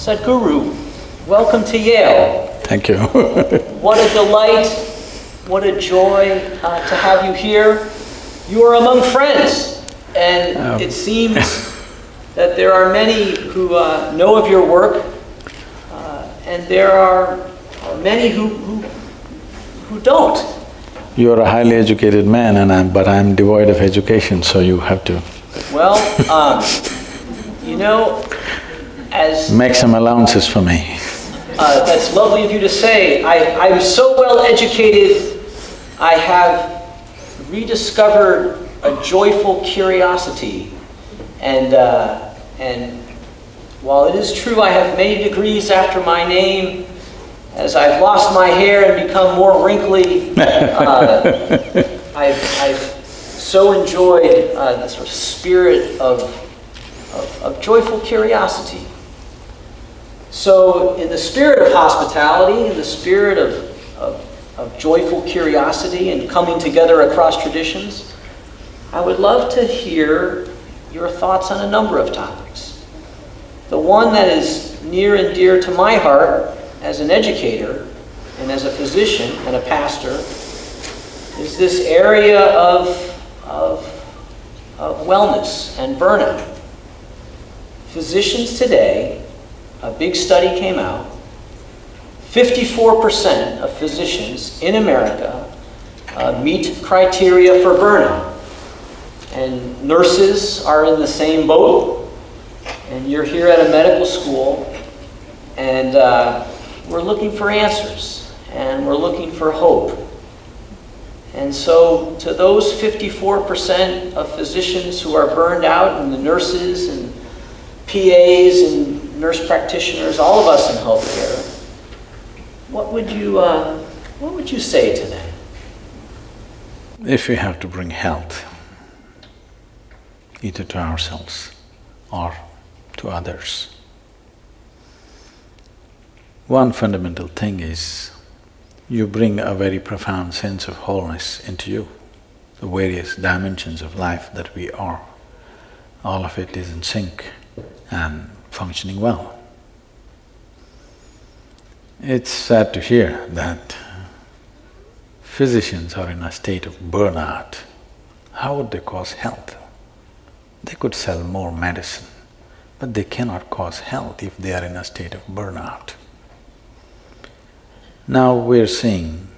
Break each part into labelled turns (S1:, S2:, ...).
S1: Sadhguru, welcome to Yale.
S2: Thank you.
S1: What a delight, what a joy to have you here. You are among friends, and it seems that there are many who know of your work, and there are many who don't.
S2: You're a highly educated man, but I'm devoid of education, so you have to…
S1: Well, you know, as…
S2: Make some allowances for me.
S1: That's lovely of you to say. I'm so well educated, I have rediscovered a joyful curiosity. And while it is true I have many degrees after my name, as I've lost my hair and become more wrinkly, I've so enjoyed the sort of spirit of joyful curiosity. So in the spirit of hospitality, in the spirit of joyful curiosity and coming together across traditions, I would love to hear your thoughts on a number of topics. The one that is near and dear to my heart as an educator and as a physician and a pastor is this area of wellness and burnout. Physicians today, a big study came out, 54% of physicians in America meet criteria for burnout. And nurses are in the same boat, and you're here at a medical school, and we're looking for answers, and we're looking for hope. And so to those 54% of physicians who are burned out, and the nurses and PAs and nurse practitioners, all of us in healthcare, what would you say to them?
S2: If we have to bring health, either to ourselves or to others, one fundamental thing is you bring a very profound sense of wholeness into you, the various dimensions of life that we are. All of it is in sync and functioning well. It's sad to hear that physicians are in a state of burnout. How would they cause health? They could sell more medicine, but they cannot cause health if they are in a state of burnout. Now we're seeing,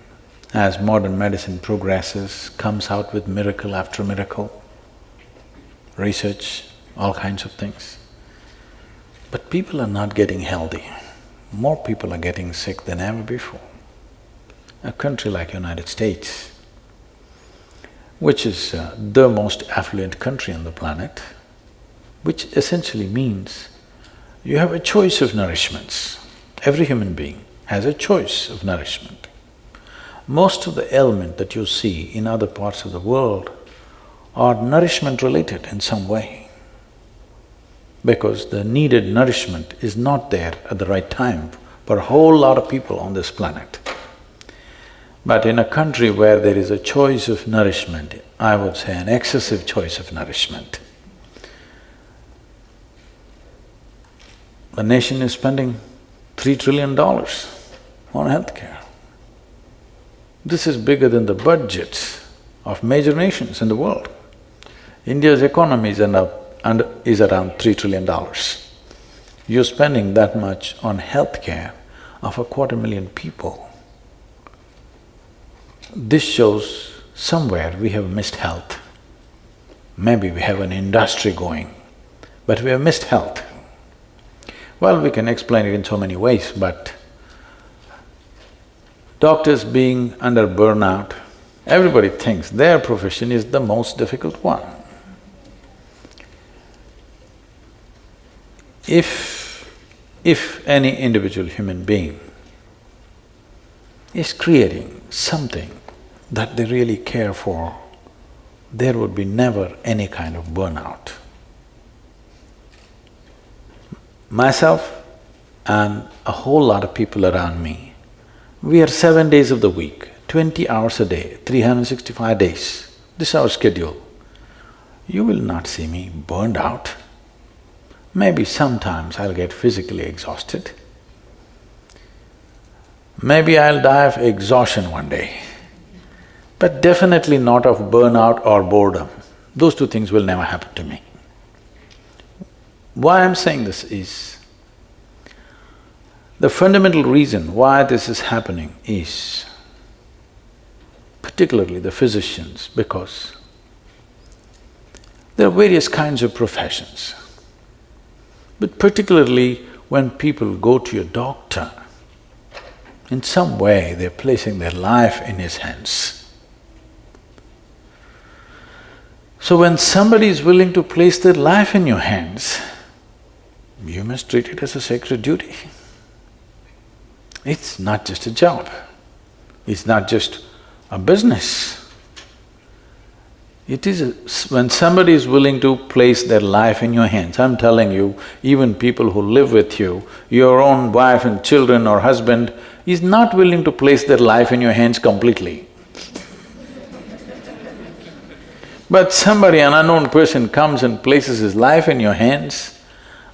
S2: as modern medicine progresses, comes out with miracle after miracle, research, all kinds of things. But people are not getting healthy. More people are getting sick than ever before. A country like United States, which is the most affluent country on the planet, which essentially means you have a choice of nourishments. Every human being has a choice of nourishment. Most of the ailment that you see in other parts of the world are nourishment related in some way, because the needed nourishment is not there at the right time for a whole lot of people on this planet. But in a country where there is a choice of nourishment, I would say an excessive choice of nourishment, the nation is spending $3 trillion on healthcare. This is bigger than the budgets of major nations in the world. India's economy is around $3 trillion. You're spending that much on healthcare of 250,000 people. This shows somewhere we have missed health. Maybe we have an industry going, but we have missed health. Well, we can explain it in so many ways, but doctors being under burnout, everybody thinks their profession is the most difficult one. If any individual human being is creating something that they really care for, there would be never any kind of burnout. Myself and a whole lot of people around me, we are 7 days of the week, 20 hours a day, 365 days. This is our schedule. You will not see me burned out. Maybe sometimes I'll get physically exhausted. Maybe I'll die of exhaustion one day, but definitely not of burnout or boredom. Those two things will never happen to me. Why I'm saying this is, the fundamental reason why this is happening is, particularly the physicians, because there are various kinds of professions. But particularly when people go to a doctor, in some way they're placing their life in his hands. So when somebody is willing to place their life in your hands, you must treat it as a sacred duty. It's not just a job, it's not just a business. It is when somebody is willing to place their life in your hands, I'm telling you, even people who live with you, your own wife and children or husband is not willing to place their life in your hands completely. But somebody, an unknown person comes and places his life in your hands,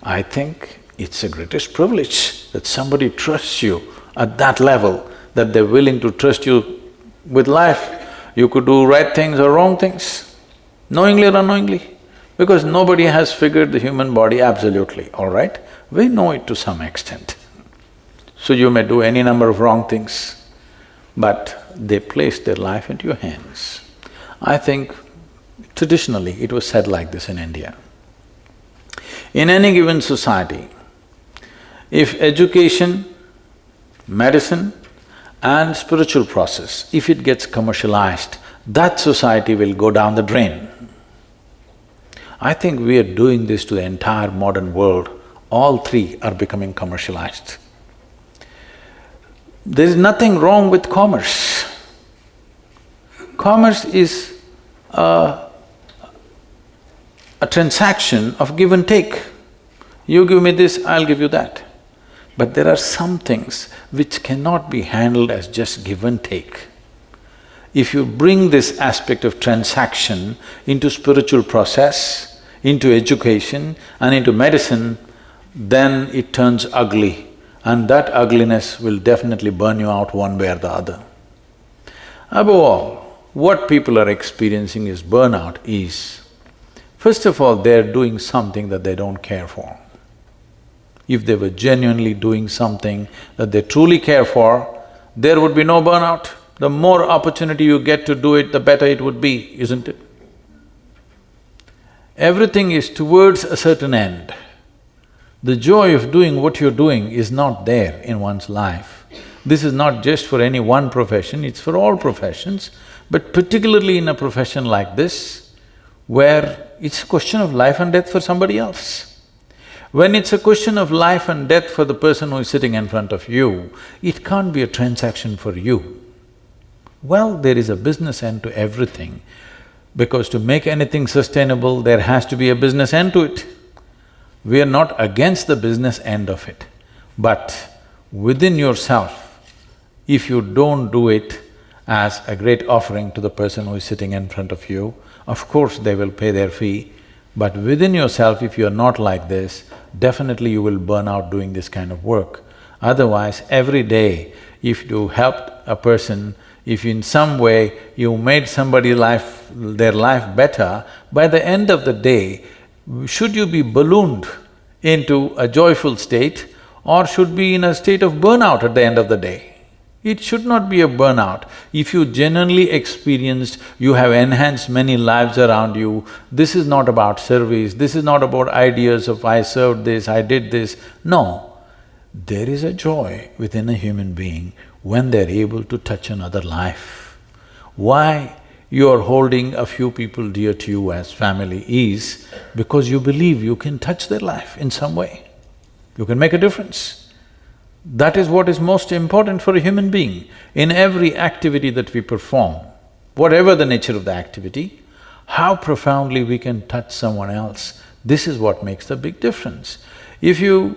S2: I think it's the greatest privilege that somebody trusts you at that level, that they're willing to trust you with life. You could do right things or wrong things, knowingly or unknowingly, because nobody has figured the human body absolutely, all right? We know it to some extent. So you may do any number of wrong things, but they place their life into your hands. I think traditionally it was said like this in India. In any given society, if education, medicine and spiritual process, if it gets commercialized, that society will go down the drain. I think we are doing this to the entire modern world. All three are becoming commercialized. There is nothing wrong with commerce. Commerce is a transaction of give and take. You give me this, I'll give you that. But there are some things which cannot be handled as just give and take. If you bring this aspect of transaction into spiritual process, into education and into medicine, then it turns ugly, and that ugliness will definitely burn you out one way or the other. Above all, what people are experiencing is burnout is, first of all, they're doing something that they don't care for. If they were genuinely doing something that they truly care for, there would be no burnout. The more opportunity you get to do it, the better it would be, isn't it? Everything is towards a certain end. The joy of doing what you're doing is not there in one's life. This is not just for any one profession, it's for all professions, but particularly in a profession like this, where it's a question of life and death for somebody else. When it's a question of life and death for the person who is sitting in front of you, it can't be a transaction for you. Well, there is a business end to everything, because to make anything sustainable, there has to be a business end to it. We are not against the business end of it, but within yourself, if you don't do it as a great offering to the person who is sitting in front of you, of course they will pay their fee, but within yourself, if you are not like this, definitely you will burn out doing this kind of work. Otherwise, every day, if you helped a person, if in some way you made somebody's life… their life better, by the end of the day, should you be ballooned into a joyful state or should be in a state of burnout at the end of the day? It should not be a burnout. If you genuinely experienced, you have enhanced many lives around you, this is not about service, this is not about ideas of I served this, I did this. No, there is a joy within a human being when they're able to touch another life. Why you're holding a few people dear to you as family is because you believe you can touch their life in some way, you can make a difference. That is what is most important for a human being. In every activity that we perform, whatever the nature of the activity, how profoundly we can touch someone else, this is what makes the big difference. If you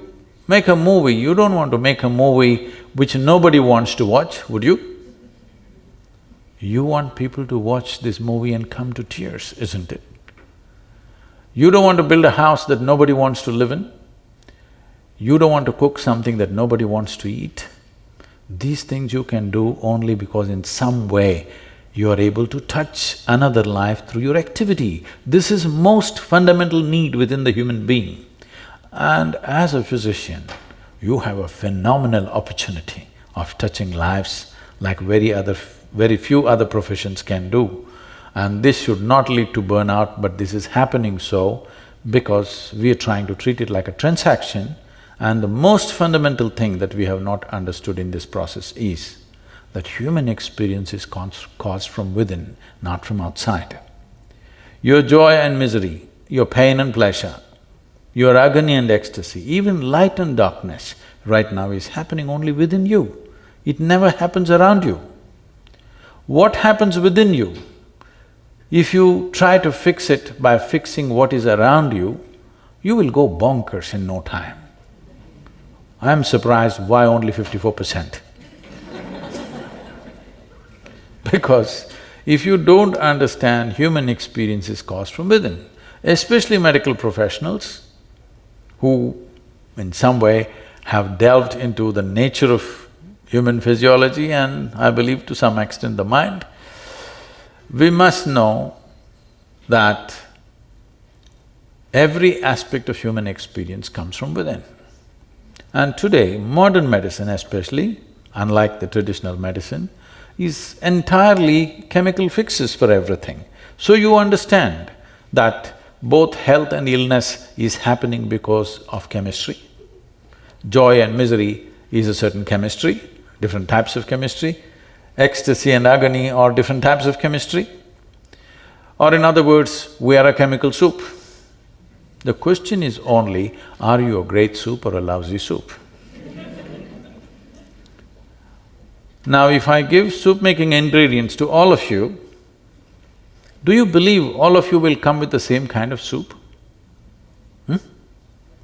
S2: make a movie, you don't want to make a movie which nobody wants to watch, would you? You want people to watch this movie and come to tears, isn't it? You don't want to build a house that nobody wants to live in. You don't want to cook something that nobody wants to eat. These things you can do only because in some way you are able to touch another life through your activity. This is most fundamental need within the human being. And as a physician, you have a phenomenal opportunity of touching lives like very few other professions can do. And this should not lead to burnout, but this is happening so because we are trying to treat it like a transaction. And the most fundamental thing that we have not understood in this process is that human experience is caused from within, not from outside. Your joy and misery, your pain and pleasure, your agony and ecstasy, even light and darkness right now is happening only within you. It never happens around you. What happens within you, if you try to fix it by fixing what is around you, you will go bonkers in no time. I am surprised why only 54%. Because if you don't understand human experience is caused from within, especially medical professionals who in some way have delved into the nature of human physiology and I believe to some extent the mind, we must know that every aspect of human experience comes from within. And today, modern medicine especially, unlike the traditional medicine, is entirely chemical fixes for everything. So you understand that both health and illness is happening because of chemistry. Joy and misery is a certain chemistry, different types of chemistry. Ecstasy and agony are different types of chemistry. Or in other words, we are a chemical soup. The question is only, are you a great soup or a lousy soup? Now, if I give soup-making ingredients to all of you, do you believe all of you will come with the same kind of soup?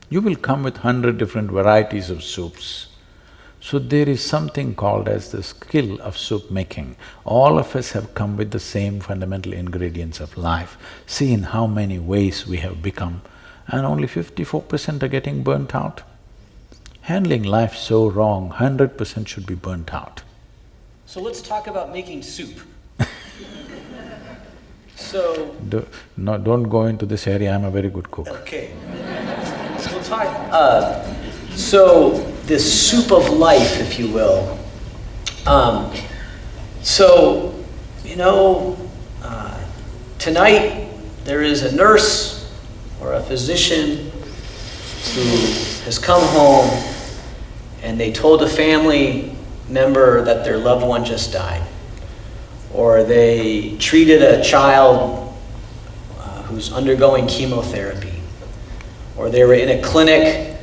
S2: You will come with 100 different varieties of soups. So there is something called as the skill of soup making. All of us have come with the same fundamental ingredients of life. See in how many ways we have become, and only 54% are getting burnt out. Handling life so wrong, 100% should be burnt out.
S1: So let's talk about making soup.
S2: Don't go into this area, I'm a very good cook.
S1: Okay. So we'll talk… so this soup of life, if you will. Tonight there is a nurse or a physician who has come home and they told a family member that their loved one just died. Or they treated a child who's undergoing chemotherapy. Or they were in a clinic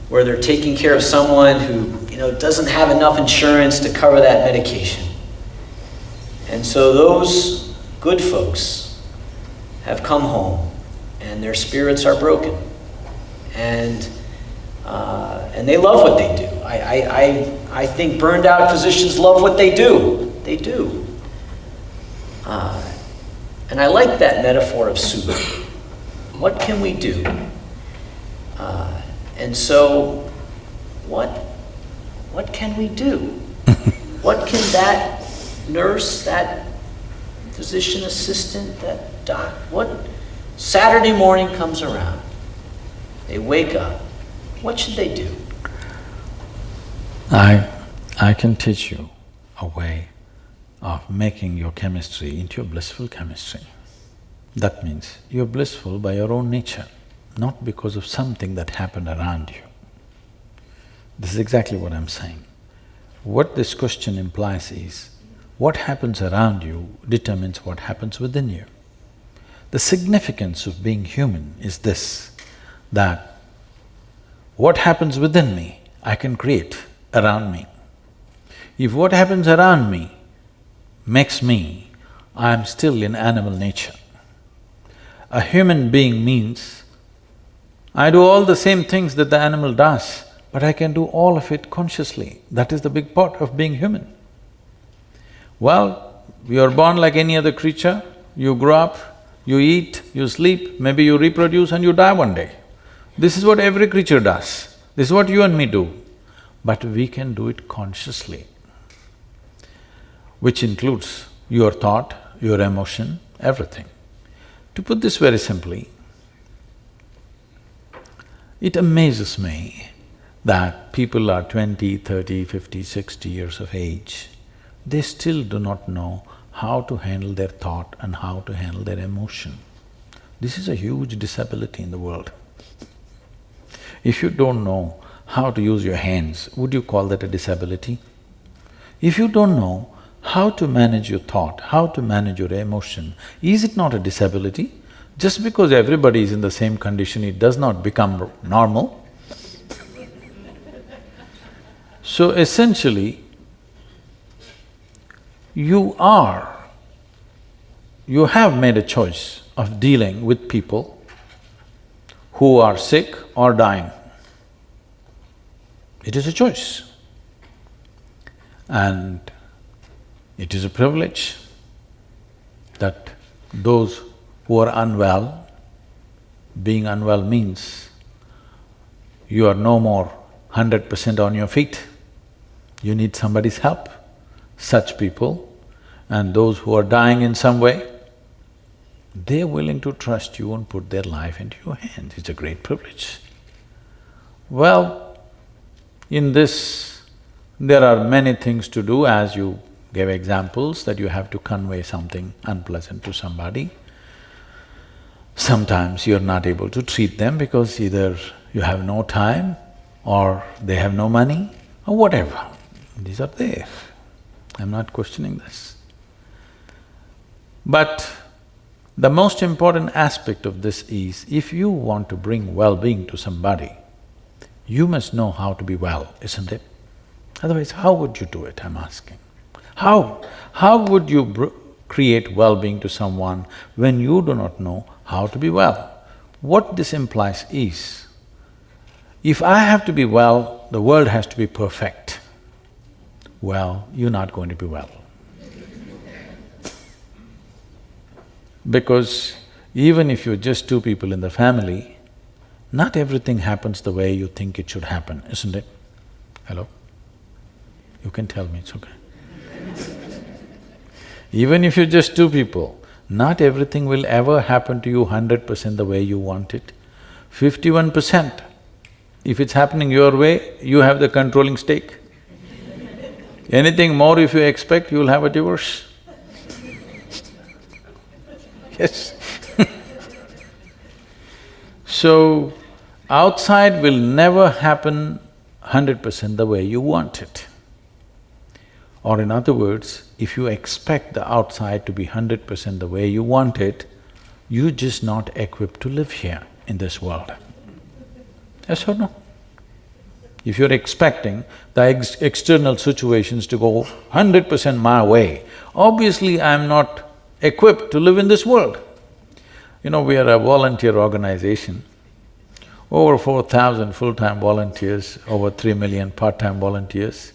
S1: where they're taking care of someone who, doesn't have enough insurance to cover that medication. And so those good folks have come home and their spirits are broken. And they love what they do. I think burned out physicians love what they do. They do. And I like that metaphor of soup. What can we do? And so, what can we do? What can that nurse, that physician assistant, that doc, what… Saturday morning comes around, they wake up, what should they do?
S2: I can teach you a way of making your chemistry into a blissful chemistry. That means you're blissful by your own nature, not because of something that happened around you. This is exactly what I'm saying. What this question implies is, what happens around you determines what happens within you. The significance of being human is this, that what happens within me, I can create around me. If what happens around me makes me, I am still in animal nature. A human being means I do all the same things that the animal does, but I can do all of it consciously. That is the big part of being human. Well, you're born like any other creature, you grow up, you eat, you sleep, maybe you reproduce and you die one day. This is what every creature does. This is what you and me do. But we can do it consciously, which includes your thought, your emotion, everything. To put this very simply, it amazes me that people are 20, 30, 50, 60 years of age, they still do not know how to handle their thought and how to handle their emotion. This is a huge disability in the world. If you don't know how to use your hands, would you call that a disability? If you don't know how to manage your thought, how to manage your emotion, is it not a disability? Just because everybody is in the same condition, it does not become normal. So essentially, you have made a choice of dealing with people who are sick or dying. It is a choice. And it is a privilege that those who are unwell, being unwell means you are no more 100% on your feet, you need somebody's help. Such people and those who are dying in some way, they're willing to trust you and put their life into your hands. It's a great privilege. Well, in this, there are many things to do, as you gave examples that you have to convey something unpleasant to somebody. Sometimes you're not able to treat them because either you have no time or they have no money or whatever. These are there. I'm not questioning this. But the most important aspect of this is, if you want to bring well-being to somebody, you must know how to be well, isn't it? Otherwise, how would you do it, I'm asking? How would you create well-being to someone when you do not know how to be well? What this implies is, if I have to be well, the world has to be perfect. Well, you're not going to be well. Because even if you're just two people in the family, not everything happens the way you think it should happen, isn't it? Hello? You can tell me, it's okay. Even if you're just two people, not everything will ever happen to you 100% the way you want it. 51%, if it's happening your way, you have the controlling stake. Anything more if you expect, you'll have a divorce. Yes. So, outside will never happen 100% the way you want it. Or in other words, if you expect the outside to be 100% the way you want it, you're just not equipped to live here in this world. Yes or no? If you're expecting the external situations to go 100% my way, obviously I'm not equipped to live in this world. You know, we are a volunteer organization, over 4,000 full-time volunteers, over 3 million part-time volunteers.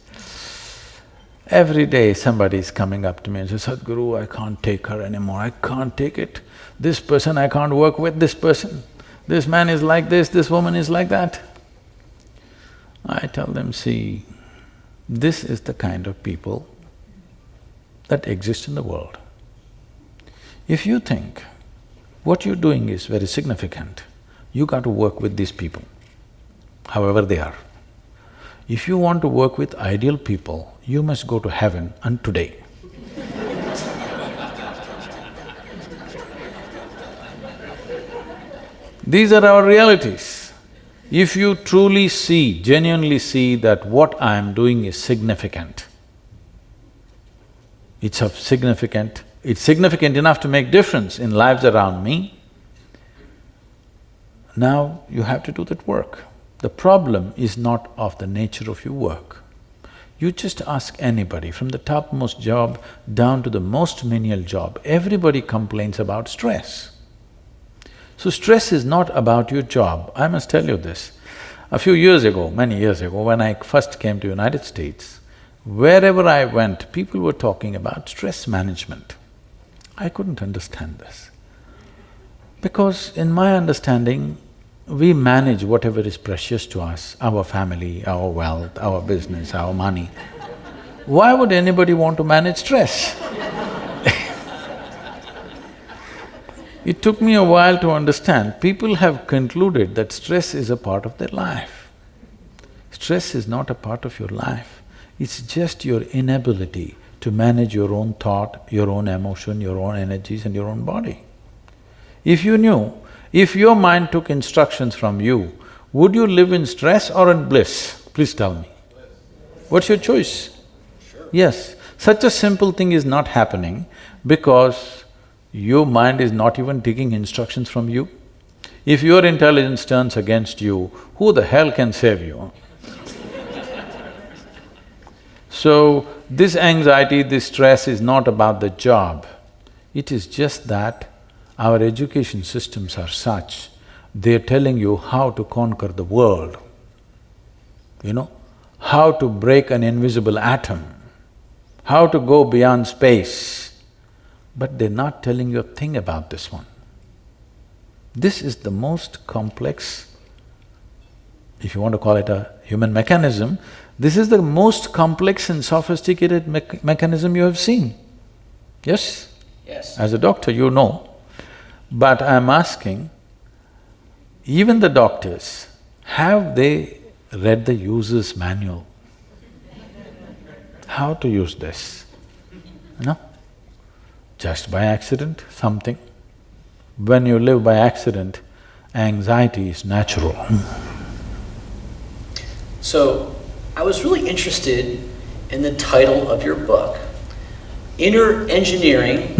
S2: Every day somebody is coming up to me and says, Sadhguru, I can't take her anymore, I can't take it. This person I can't work with, this person. This man is like this woman is like that. I tell them, see, this is the kind of people that exist in the world. If you think what you're doing is very significant, you got to work with these people, however they are. If you want to work with ideal people, you must go to heaven and today. These are our realities. If you truly see, genuinely see that what I am doing is significant, it's significant enough to make difference in lives around me, now you have to do that work. The problem is not of the nature of your work. You just ask anybody, from the topmost job down to the most menial job, everybody complains about stress. So stress is not about your job. I must tell you this. A few years ago, many years ago, when I first came to United States, wherever I went, people were talking about stress management. I couldn't understand this. Because in my understanding, we manage whatever is precious to us, our family, our wealth, our business, our money. Why would anybody want to manage stress? It took me a while to understand. People have concluded that stress is a part of their life. Stress is not a part of your life. It's just your inability to manage your own thought, your own emotion, your own energies and your own body. If you knew, if your mind took instructions from you, would you live in stress or in bliss? Please tell me. What's your choice?
S1: Sure.
S2: Yes, such a simple thing is not happening because your mind is not even taking instructions from you. If your intelligence turns against you, who the hell can save you? So, this anxiety, this stress is not about the job. It is just that our education systems are such, they're telling you how to conquer the world, how to break an invisible atom, how to go beyond space. But they're not telling you a thing about this one. This is the most complex, if you want to call it a human mechanism, this is the most complex and sophisticated mechanism you have seen. Yes?
S1: Yes.
S2: As a doctor, you know. But I'm asking, even the doctors, have they read the user's manual? How to use this? No? Just by accident, something. When you live by accident, anxiety is natural.
S1: So, I was really interested in the title of your book, Inner Engineering,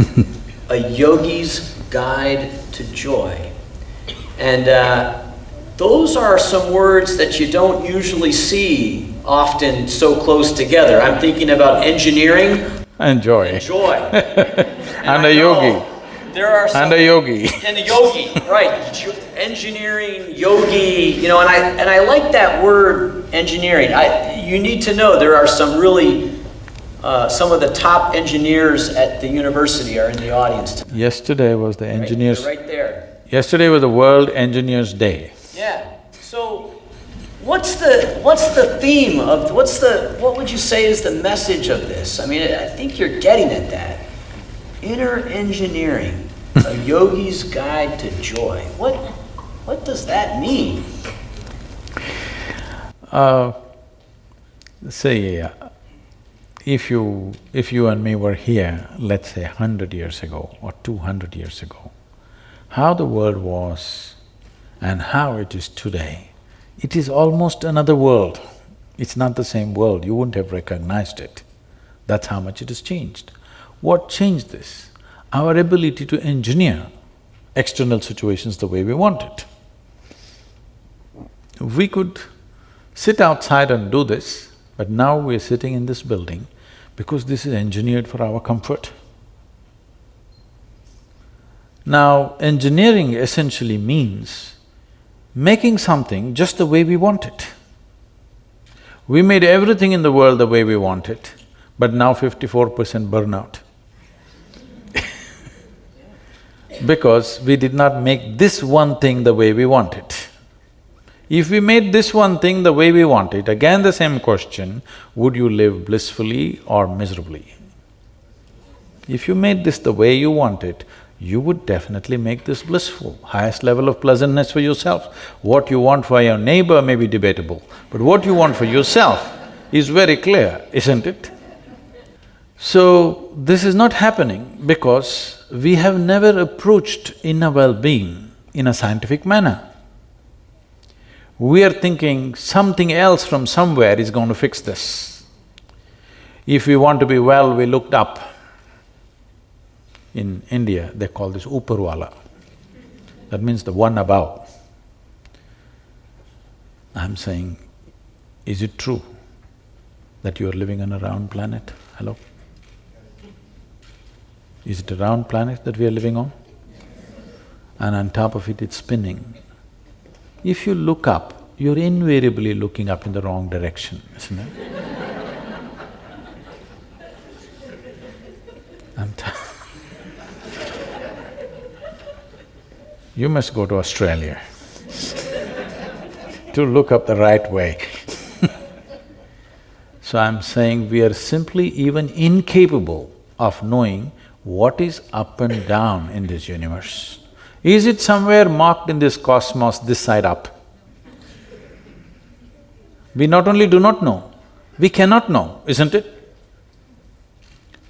S1: A Yogi's Guide to Joy. And those are some words that you don't usually see often so close together. I'm thinking about engineering
S2: And joy.
S1: and joy.
S2: And a yogi.
S1: There are some…
S2: And a yogi.
S1: And a yogi, right. Engineering, yogi, and I like that word, engineering. You need to know there are some really… some of the top engineers at the university are in the audience tonight.
S2: Yesterday was the engineers…
S1: Right there.
S2: Yesterday was the World Engineers Day.
S1: Yeah. So, what's the theme of… what would you say is the message of this? I mean, I think you're getting at that. Inner engineering, a yogi's guide to joy. What does that mean?
S2: Say, if you and me were here, let's say 100 years ago or 200 years ago, how the world was and how it is today, it is almost another world. It's not the same world, you wouldn't have recognized it. That's how much it has changed. What changed this? Our ability to engineer external situations the way we want it. We could sit outside and do this, but now we're sitting in this building because this is engineered for our comfort. Now, engineering essentially means making something just the way we want it. We made everything in the world the way we want it, but now 54% burnout. Because we did not make this one thing the way we want it. If we made this one thing the way we want it, again the same question, would you live blissfully or miserably? If you made this the way you want it, you would definitely make this blissful, highest level of pleasantness for yourself. What you want for your neighbor may be debatable, but what you want for yourself is very clear, isn't it? So, this is not happening because we have never approached inner well-being in a scientific manner. We are thinking something else from somewhere is going to fix this. If we want to be well, we looked up. In India, they call this Uparwala. That means the one above. I'm saying, is it true that you are living on a round planet? Hello? Is it a round planet that we are living on? And on top of it, it's spinning. If you look up, you're invariably looking up in the wrong direction, isn't it? You must go to Australia. to look up the right way. So I'm saying we are simply even incapable of knowing what is up and down in this universe. Is it somewhere marked in this cosmos, this side up? We not only do not know, we cannot know, isn't it?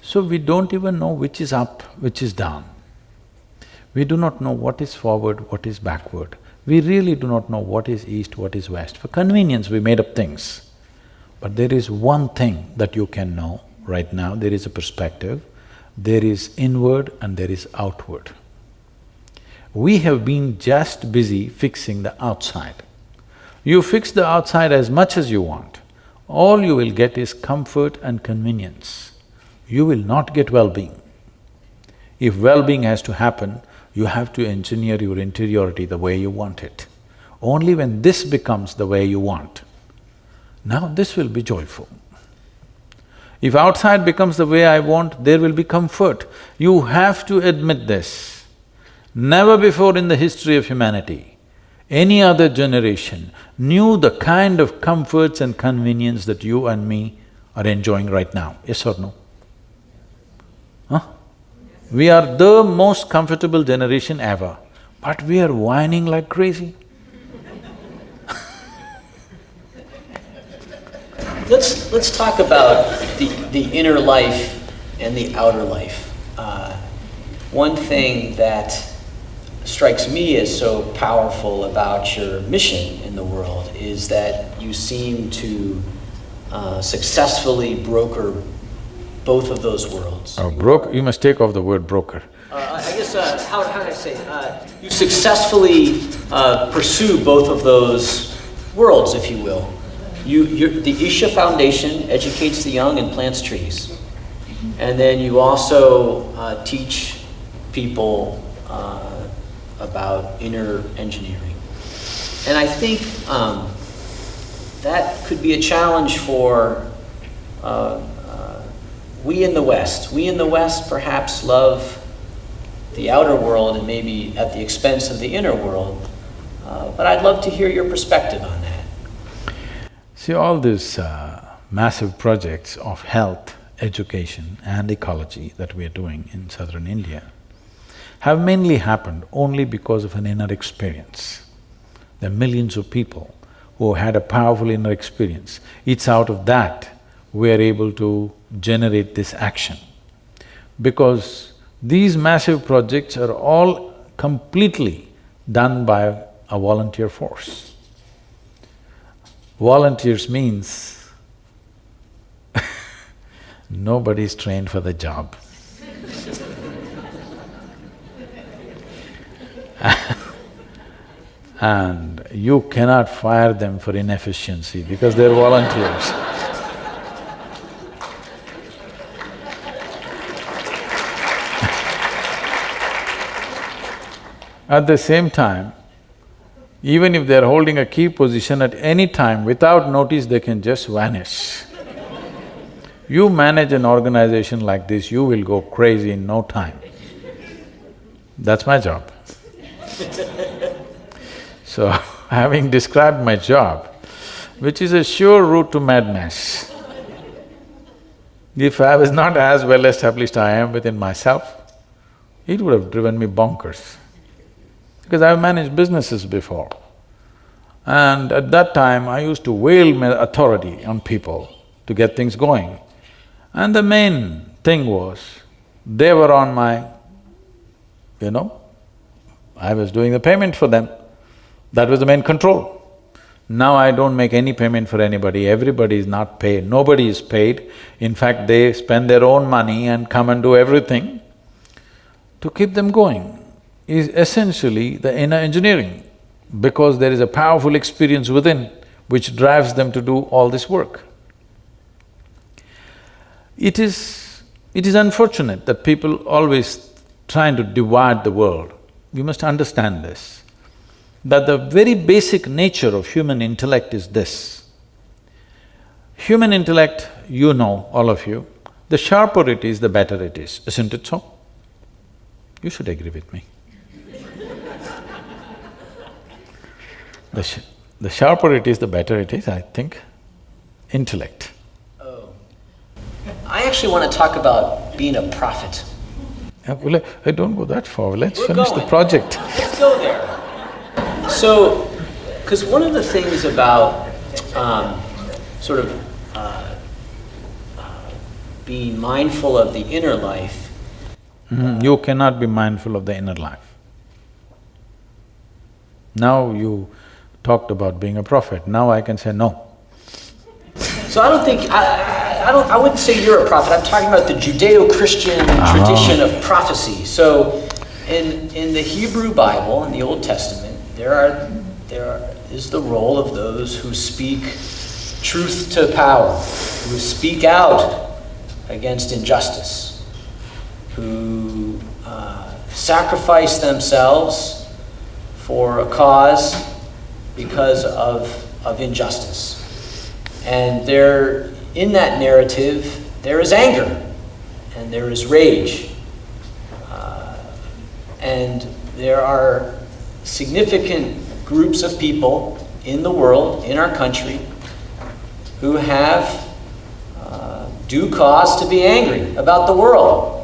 S2: So we don't even know which is up, which is down. We do not know what is forward, what is backward. We really do not know what is east, what is west. For convenience, we made up things. But there is one thing that you can know right now, there is a perspective, there is inward and there is outward. We have been just busy fixing the outside. You fix the outside as much as you want, all you will get is comfort and convenience. You will not get well-being. If well-being has to happen, you have to engineer your interiority the way you want it. Only when this becomes the way you want, now this will be joyful. If outside becomes the way I want, there will be comfort. You have to admit this. Never before in the history of humanity, any other generation knew the kind of comforts and convenience that you and me are enjoying right now, yes or no? Huh? We are the most comfortable generation ever, but we are whining like crazy.
S1: Let's talk about the inner life and the outer life. One thing that strikes me as so powerful about your mission in the world is that you seem to successfully broker both of those worlds.
S2: Oh, you must take off the word broker.
S1: I guess, how do I say, you successfully pursue both of those worlds, if you will. The Isha Foundation educates the young and plants trees. And then you also teach people about inner engineering. And I think that could be a challenge for we in the West. We in the West perhaps love the outer world and maybe at the expense of the inner world. But I'd love to hear your perspective on that.
S2: See, all these massive projects of health, education and ecology that we are doing in southern India have mainly happened only because of an inner experience. There are millions of people who had a powerful inner experience. It's out of that we are able to generate this action. Because these massive projects are all completely done by a volunteer force. Volunteers means nobody's trained for the job. And you cannot fire them for inefficiency because they're volunteers. At the same time, even if they're holding a key position at any time, without notice they can just vanish. You manage an organization like this, you will go crazy in no time. That's my job. So, having described my job, which is a sure route to madness, if I was not as well established I am within myself, it would have driven me bonkers. Because I've managed businesses before. And at that time, I used to wield my authority on people to get things going. And the main thing was, they were on my, I was doing the payment for them. That was the main control. Now I don't make any payment for anybody, everybody is not paid, nobody is paid. In fact, they spend their own money and come and do everything to keep them going. Is essentially the inner engineering, because there is a powerful experience within which drives them to do all this work. It is unfortunate that people always trying to divide the world. We must understand this, that the very basic nature of human intellect is this. Human intellect, you know, all of you, the sharper it is, the better it is, isn't it so? You should agree with me. The sharper it is, the better it is, I think. Intellect.
S1: Oh. I actually want to talk about being a prophet.
S2: Well, I don't go that far. Let's
S1: We're
S2: finish
S1: going.
S2: the project.
S1: Let's go there. So, because one of the things about sort of being mindful of the inner life…
S2: You cannot be mindful of the inner life. Now you talked about being a prophet, now I can say no.
S1: So I don't think… I wouldn't say you're a prophet, I'm talking about the Judeo-Christian tradition of prophecy. So in the Hebrew Bible, in the Old Testament, there is the role of those who speak truth to power, who speak out against injustice, who sacrifice themselves for a cause because of injustice. And there, in that narrative, there is anger, and there is rage. And there are significant groups of people in the world, in our country, who have due cause to be angry about the world.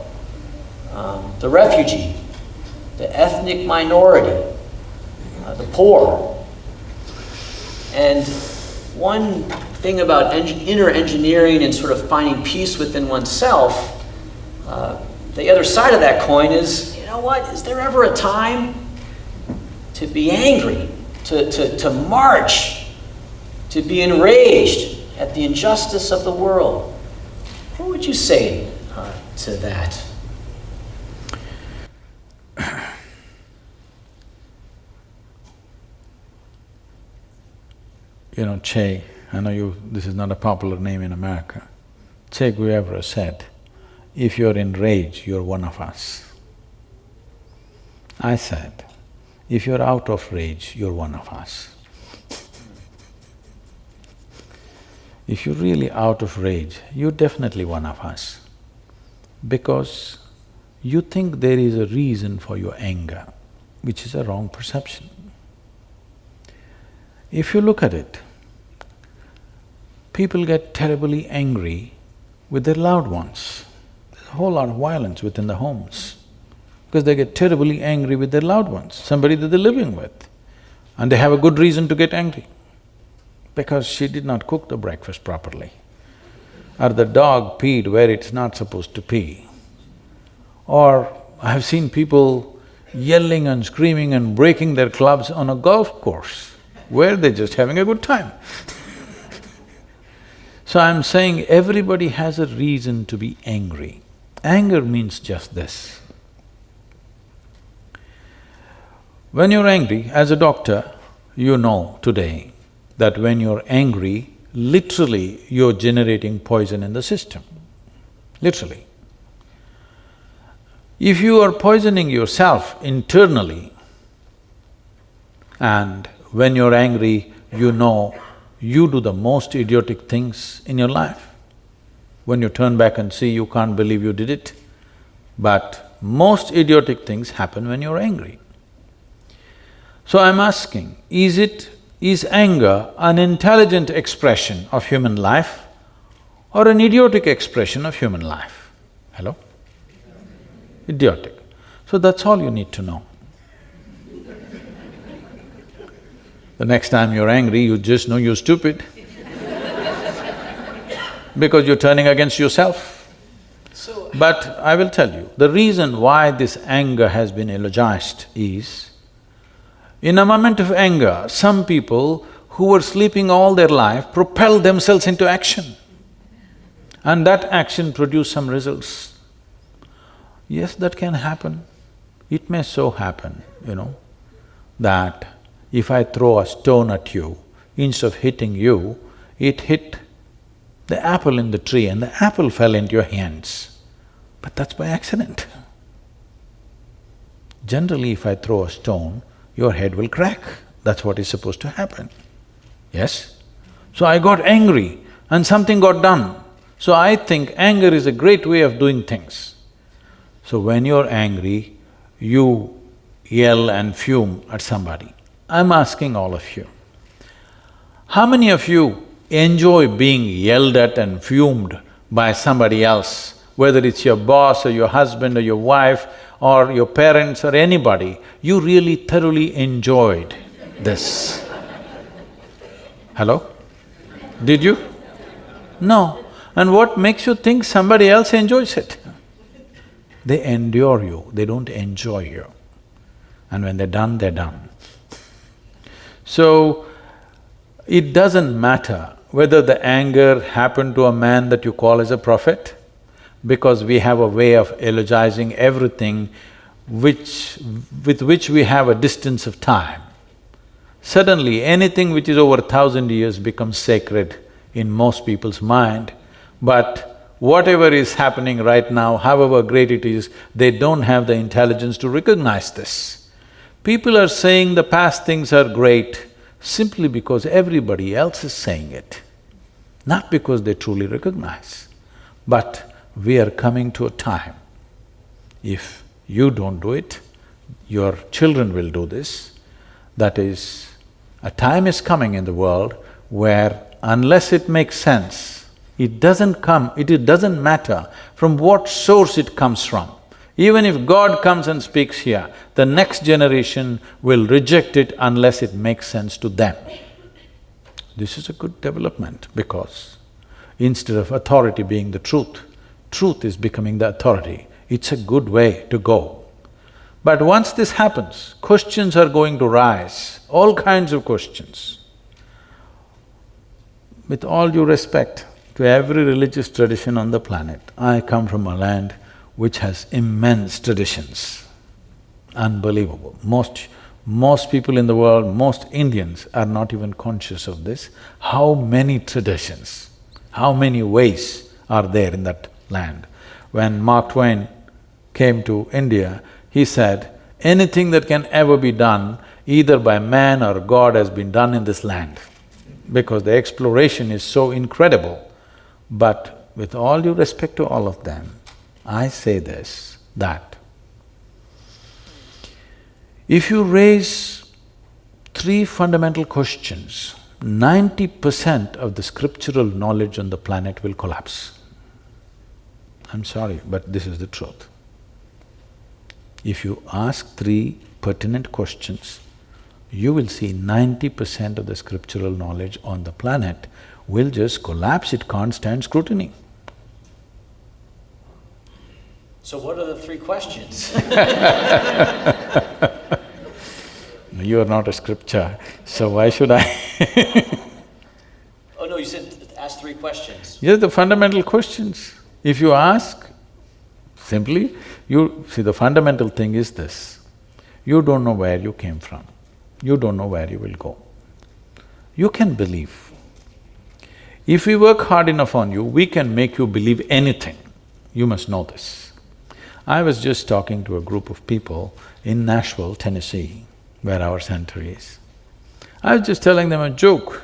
S1: The refugee, the ethnic minority, the poor. And one thing about inner engineering and sort of finding peace within oneself, the other side of that coin is, you know what, is there ever a time to be angry, to march, to be enraged at the injustice of the world? What would you say to that?
S2: You know, Che, I know this is not a popular name in America. Che Guevara said, if you're in rage, you're one of us. I said, if you're out of rage, you're one of us. If you're really out of rage, you're definitely one of us. Because you think there is a reason for your anger, which is a wrong perception. If you look at it, people get terribly angry with their loved ones. There's a whole lot of violence within the homes because they get terribly angry with their loved ones, somebody that they're living with. And they have a good reason to get angry because she did not cook the breakfast properly, or the dog peed where it's not supposed to pee. Or I have seen people yelling and screaming and breaking their clubs on a golf course where they're just having a good time. So I'm saying everybody has a reason to be angry. Anger means just this. When you're angry, as a doctor, you know today that when you're angry, literally you're generating poison in the system, literally. If you are poisoning yourself internally, and when you're angry, you know you do the most idiotic things in your life. When you turn back and see, you can't believe you did it. But most idiotic things happen when you're angry. So I'm asking, is anger an intelligent expression of human life or an idiotic expression of human life? Hello? Idiotic. So that's all you need to know. The next time you're angry, you just know you're stupid because you're turning against yourself. But I will tell you, the reason why this anger has been eulogized is, in a moment of anger, some people who were sleeping all their life propelled themselves into action, and that action produced some results. Yes, that can happen. It may so happen, that if I throw a stone at you, instead of hitting you, it hit the apple in the tree and the apple fell into your hands. But that's by accident. Generally, if I throw a stone, your head will crack. That's what is supposed to happen. Yes? So I got angry and something got done. So I think anger is a great way of doing things. So when you're angry, you yell and fume at somebody. I'm asking all of you, How many of you enjoy being yelled at and fumed by somebody else, whether it's your boss or your husband or your wife or your parents or anybody? You really thoroughly enjoyed this. Hello? Did you? No. And what makes you think somebody else enjoys it? They endure you, they don't enjoy you. And when they're done, they're done. So, it doesn't matter whether the anger happened to a man that you call as a prophet, because we have a way of eulogizing everything with which we have a distance of time. Suddenly, anything which is over 1,000 years becomes sacred in most people's mind, but whatever is happening right now, however great it is, they don't have the intelligence to recognize this. People are saying the past things are great simply because everybody else is saying it, not because they truly recognize. But we are coming to a time, if you don't do it, your children will do this. That is, a time is coming in the world where unless it makes sense, it doesn't matter from what source it comes from. Even if God comes and speaks here, the next generation will reject it unless it makes sense to them. This is a good development because instead of authority being the truth, truth is becoming the authority. It's a good way to go. But once this happens, questions are going to rise, all kinds of questions. With all due respect to every religious tradition on the planet, I come from a land which has immense traditions, unbelievable. Most people in the world, most Indians are not even conscious of this. How many traditions, how many ways are there in that land? When Mark Twain came to India, he said, anything that can ever be done either by man or God has been done in this land, because the exploration is so incredible. But with all due respect to all of them, I say this, that if you raise three fundamental questions, 90% of the scriptural knowledge on the planet will collapse. I'm sorry, but this is the truth. If you ask three pertinent questions, you will see 90% of the scriptural knowledge on the planet will just collapse, it can't stand scrutiny.
S1: So what are the three questions?
S2: You are not a scripture, so why should I?
S1: Oh no, you said ask three questions.
S2: Yes, the fundamental questions. If you ask, simply, the fundamental thing is this: you don't know where you came from, you don't know where you will go. You can believe. If we work hard enough on you, we can make you believe anything. You must know this. I was just talking to a group of people in Nashville, Tennessee, where our center is. I was just telling them a joke.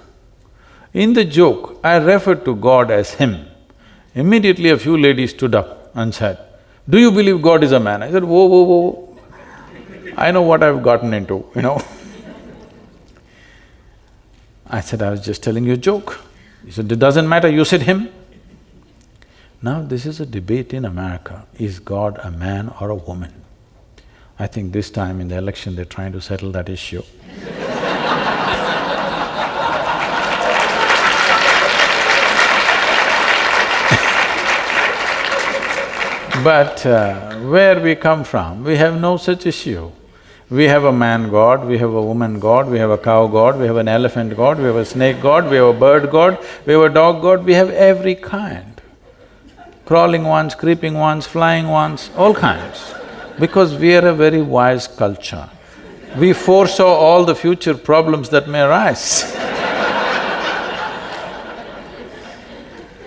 S2: In the joke, I referred to God as Him. Immediately a few ladies stood up and said, "Do you believe God is a man?" I said, "Whoa, whoa, whoa, I know what I've gotten into, you know." I said, "I was just telling you a joke." He said, "It doesn't matter, you said Him." Now this is a debate in America, is God a man or a woman? I think this time in the election they're trying to settle that issue. But where we come from, we have no such issue. We have a man god, we have a woman god, we have a cow god, we have an elephant god, we have a snake god, we have a bird god, we have a dog god, we have every kind. Crawling ones, creeping ones, flying ones, all kinds. Because we are a very wise culture. We foresaw all the future problems that may arise.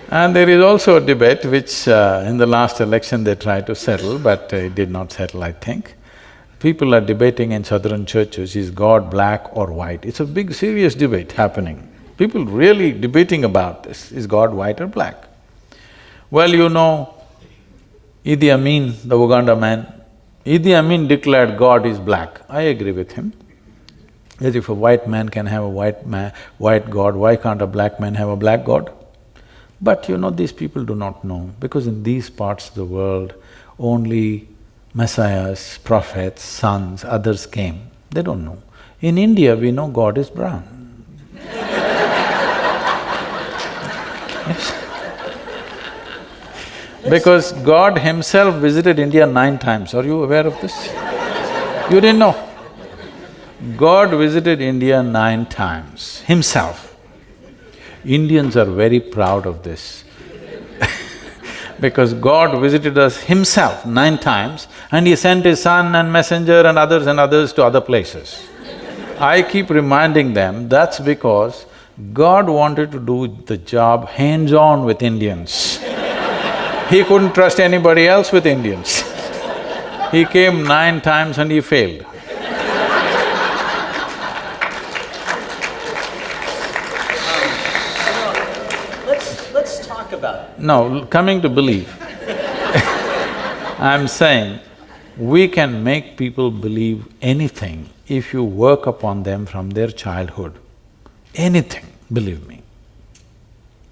S2: And there is also a debate which in the last election they tried to settle, but it did not settle, I think. People are debating in southern churches, is God black or white? It's a big serious debate happening. People really debating about this, is God white or black? Well, you know, Idi Amin, the Uganda man, Idi Amin declared God is black. I agree with him. As if a white man can have a white god, why can't a black man have a black god? But these people do not know, because in these parts of the world, only messiahs, prophets, sons, others came. They don't know. In India, we know God is brown. Yes. Because God himself visited India 9 times. Are you aware of this? You didn't know? God visited India 9 times, himself. Indians are very proud of this because God visited us himself 9 times and he sent his son and messenger and others to other places. I keep reminding them, that's because God wanted to do the job hands-on with Indians. He couldn't trust anybody else with Indians. He came 9 times and he failed.
S1: Let's talk about it.
S2: No, coming to belief, I'm saying we can make people believe anything if you work upon them from their childhood. Anything, believe me.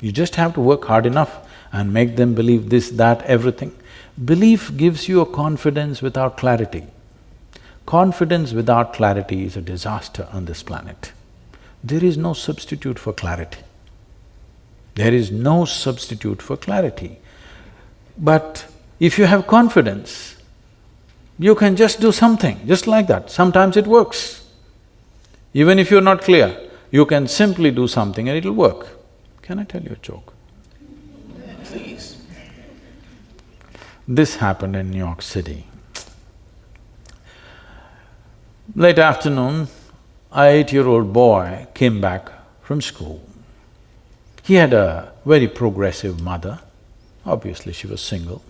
S2: You just have to work hard enough and make them believe this, that, everything. Belief gives you a confidence without clarity. Confidence without clarity is a disaster on this planet. There is no substitute for clarity. There is no substitute for clarity. But if you have confidence, you can just do something, just like that. Sometimes it works. Even if you're not clear, you can simply do something and it'll work. Can I tell you a joke?
S1: Please.
S2: This happened in New York City. Late afternoon, an 8-year-old boy came back from school. He had a very progressive mother. Obviously, she was single.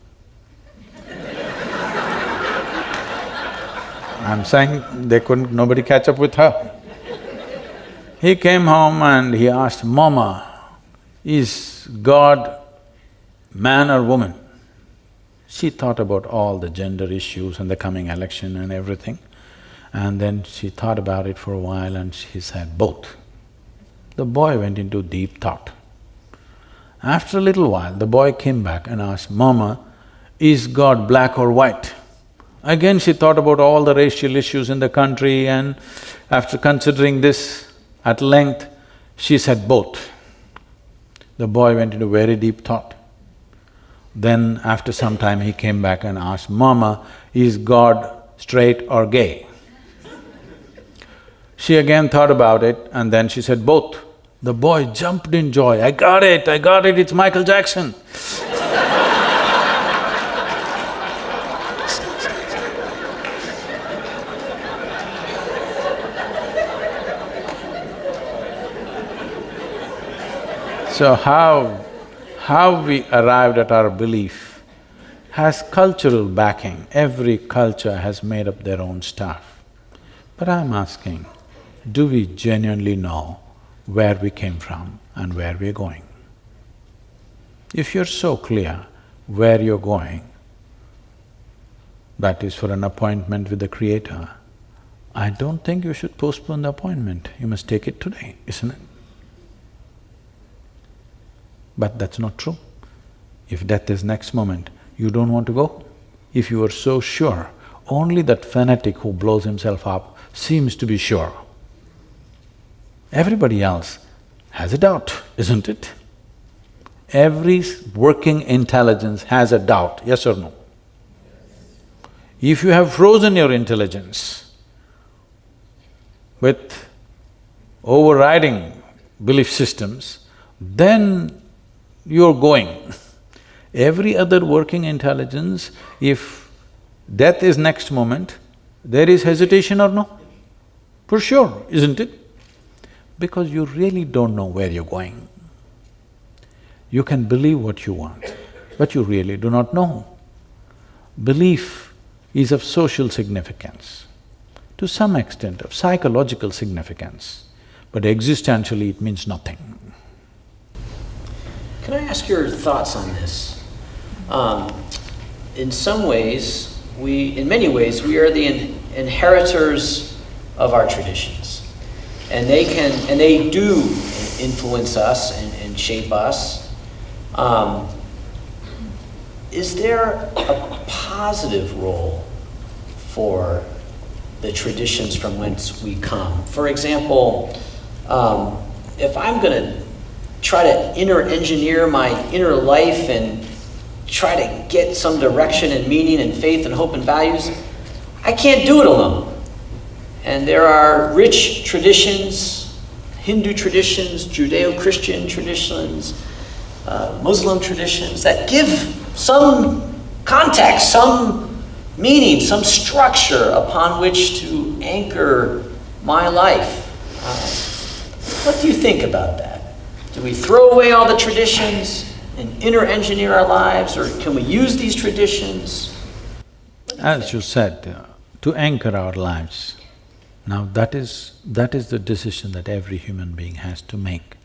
S2: I'm saying nobody catch up with her. He came home and he asked, "Mama, is God man or woman?" She thought about all the gender issues and the coming election and everything. And then she thought about it for a while and she said, "Both." The boy went into deep thought. After a little while, the boy came back and asked, "Mama, is God black or white?" Again she thought about all the racial issues in the country, and after considering this at length, she said, "Both." The boy went into very deep thought. Then after some time he came back and asked, "Mama, is God straight or gay?" She again thought about it and then she said, "Both." The boy jumped in joy, I got it, it's Michael Jackson." So how we arrived at our belief has cultural backing. Every culture has made up their own stuff. But I'm asking, do we genuinely know where we came from and where we're going? If you're so clear where you're going, that is for an appointment with the Creator, I don't think you should postpone the appointment. You must take it today, isn't it? But that's not true. If death is next moment, you don't want to go. If you are so sure, only that fanatic who blows himself up seems to be sure. Everybody else has a doubt, isn't it? Every working intelligence has a doubt, yes or no? If you have frozen your intelligence with overriding belief systems, then you're going. Every other working intelligence, if death is next moment, there is hesitation or no? For sure, isn't it? Because you really don't know where you're going. You can believe what you want, but you really do not know. Belief is of social significance, to some extent of psychological significance, but existentially it means nothing.
S1: Can I ask your thoughts on this? In some ways, in many ways, we are the inheritors of our traditions. and they do influence us and shape us. Is there a positive role for the traditions from whence we come? For example, if I'm going to try to inner engineer my inner life and try to get some direction and meaning and faith and hope and values, I can't do it alone. And there are rich traditions, Hindu traditions, Judeo-Christian traditions, Muslim traditions that give some context, some meaning, some structure upon which to anchor my life. What do you think about that? Do we throw away all the traditions and inner engineer our lives, or can we use these traditions?
S2: As you said, to anchor our lives, now that is the decision that every human being has to make.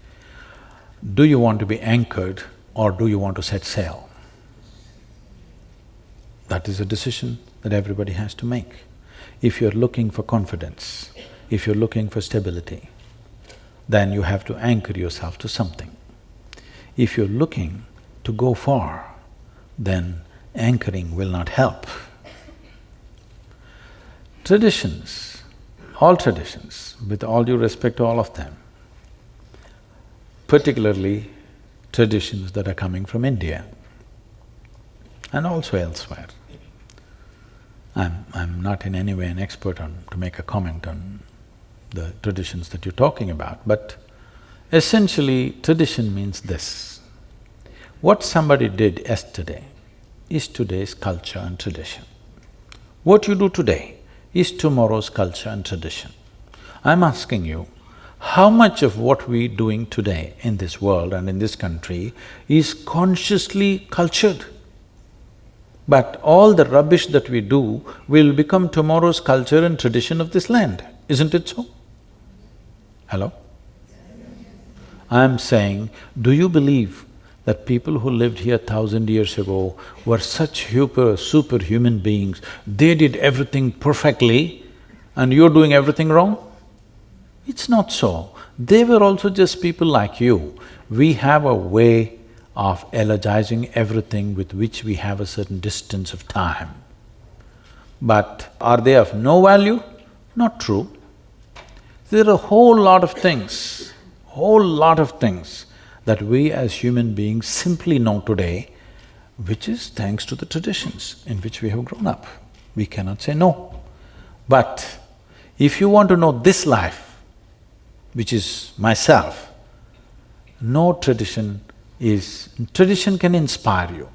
S2: Do you want to be anchored or do you want to set sail? That is a decision that everybody has to make. If you're looking for confidence, if you're looking for stability, then you have to anchor yourself to something. If you're looking to go far, then anchoring will not help. Traditions, all traditions, with all due respect to all of them, particularly traditions that are coming from India and also elsewhere. I'm not in any way an expert to make a comment on the traditions that you're talking about, but essentially tradition means this. What somebody did yesterday is today's culture and tradition. What you do today is tomorrow's culture and tradition. I'm asking you, how much of what we're doing today in this world and in this country is consciously cultured? But all the rubbish that we do will become tomorrow's culture and tradition of this land, isn't it so? Hello? I'm saying, do you believe that people who lived here 1,000 years ago were such superhuman beings, they did everything perfectly and you're doing everything wrong? It's not so. They were also just people like you. We have a way of elogizing everything with which we have a certain distance of time. But are they of no value? Not true. There are a whole lot of things that we as human beings simply know today, which is thanks to the traditions in which we have grown up. We cannot say no. But if you want to know this life, which is myself, no tradition is… Tradition can inspire you,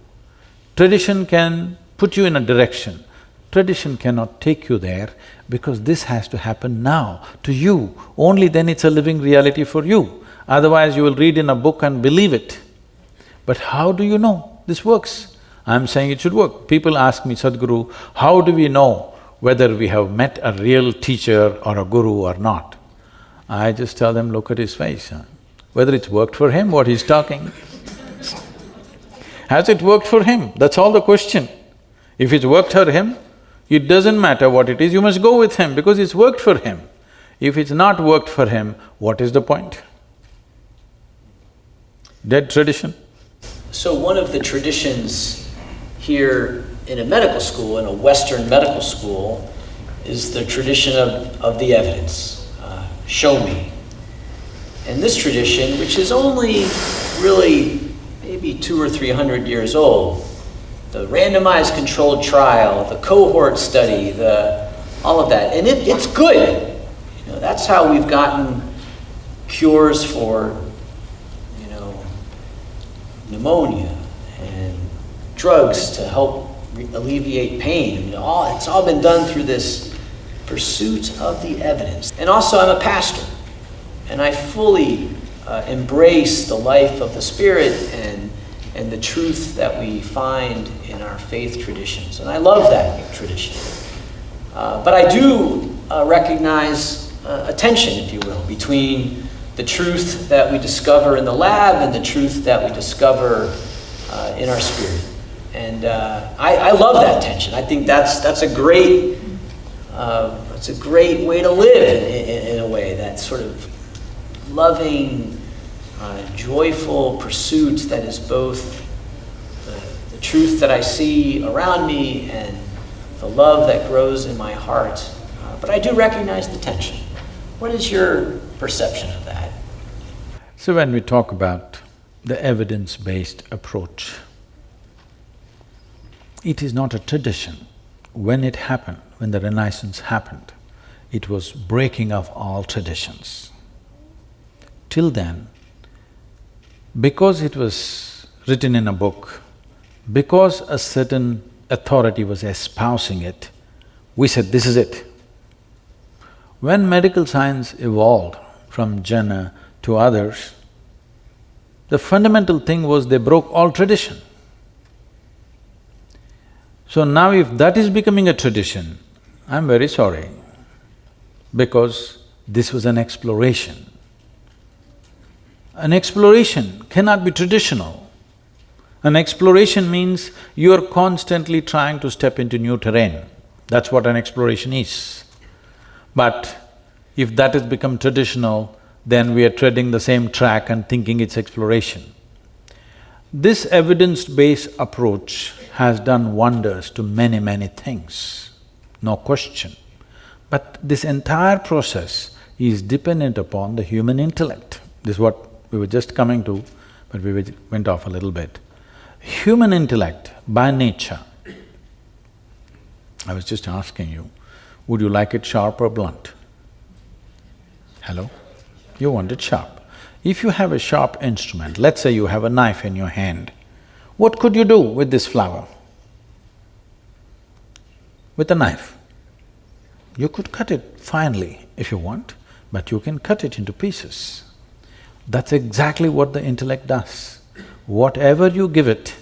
S2: tradition can put you in a direction, tradition cannot take you there because this has to happen now, to you. Only then it's a living reality for you. Otherwise you will read in a book and believe it. But how do you know this works? I'm saying it should work. People ask me, Sadhguru, how do we know whether we have met a real teacher or a guru or not? I just tell them, look at his face, whether it's worked for him, what he's talking. Has it worked for him? That's all the question. If it's worked for him, it doesn't matter what it is, you must go with him because it's worked for him. If it's not worked for him, what is the point? Dead tradition.
S1: So one of the traditions here in a medical school, in a Western medical school, is the tradition of the evidence. Show me. And this tradition, which is only really maybe 200 or 300 years old, the randomized controlled trial, the cohort study, all of that, and it's good. You know, that's how we've gotten cures for, pneumonia and drugs to help alleviate pain. It's all been done through this pursuit of the evidence. And also I'm a pastor, and I fully embrace the life of the Spirit and the truth that we find in our faith traditions. And I love that tradition. But I do recognize a tension, if you will, between the truth that we discover in the lab and the truth that we discover in our spirit. And I love that tension. I think that's a great… it's a great way to live in a way, that that sort of loving, joyful pursuit that is both the truth that I see around me and the love that grows in my heart. But I do recognize the tension. What is your perception of that?
S2: So when we talk about the evidence-based approach, it is not a tradition. When it happened, when the Renaissance happened, it was breaking of all traditions. Till then, because it was written in a book, because a certain authority was espousing it, we said, this is it. When medical science evolved from Jenner to others, the fundamental thing was they broke all tradition. So now if that is becoming a tradition, I'm very sorry, because this was an exploration. An exploration cannot be traditional. An exploration means you're constantly trying to step into new terrain. That's what an exploration is. But if that has become traditional, then we are treading the same track and thinking it's exploration. This evidence-based approach has done wonders to many, many things, no question. But this entire process is dependent upon the human intellect. This is what we were just coming to, but we went off a little bit. Human intellect, by nature, I was just asking you, would you like it sharp or blunt? Hello? You want it sharp. If you have a sharp instrument, let's say you have a knife in your hand, what could you do with this flower? With a knife. You could cut it finely if you want, but you can cut it into pieces. That's exactly what the intellect does. Whatever you give it,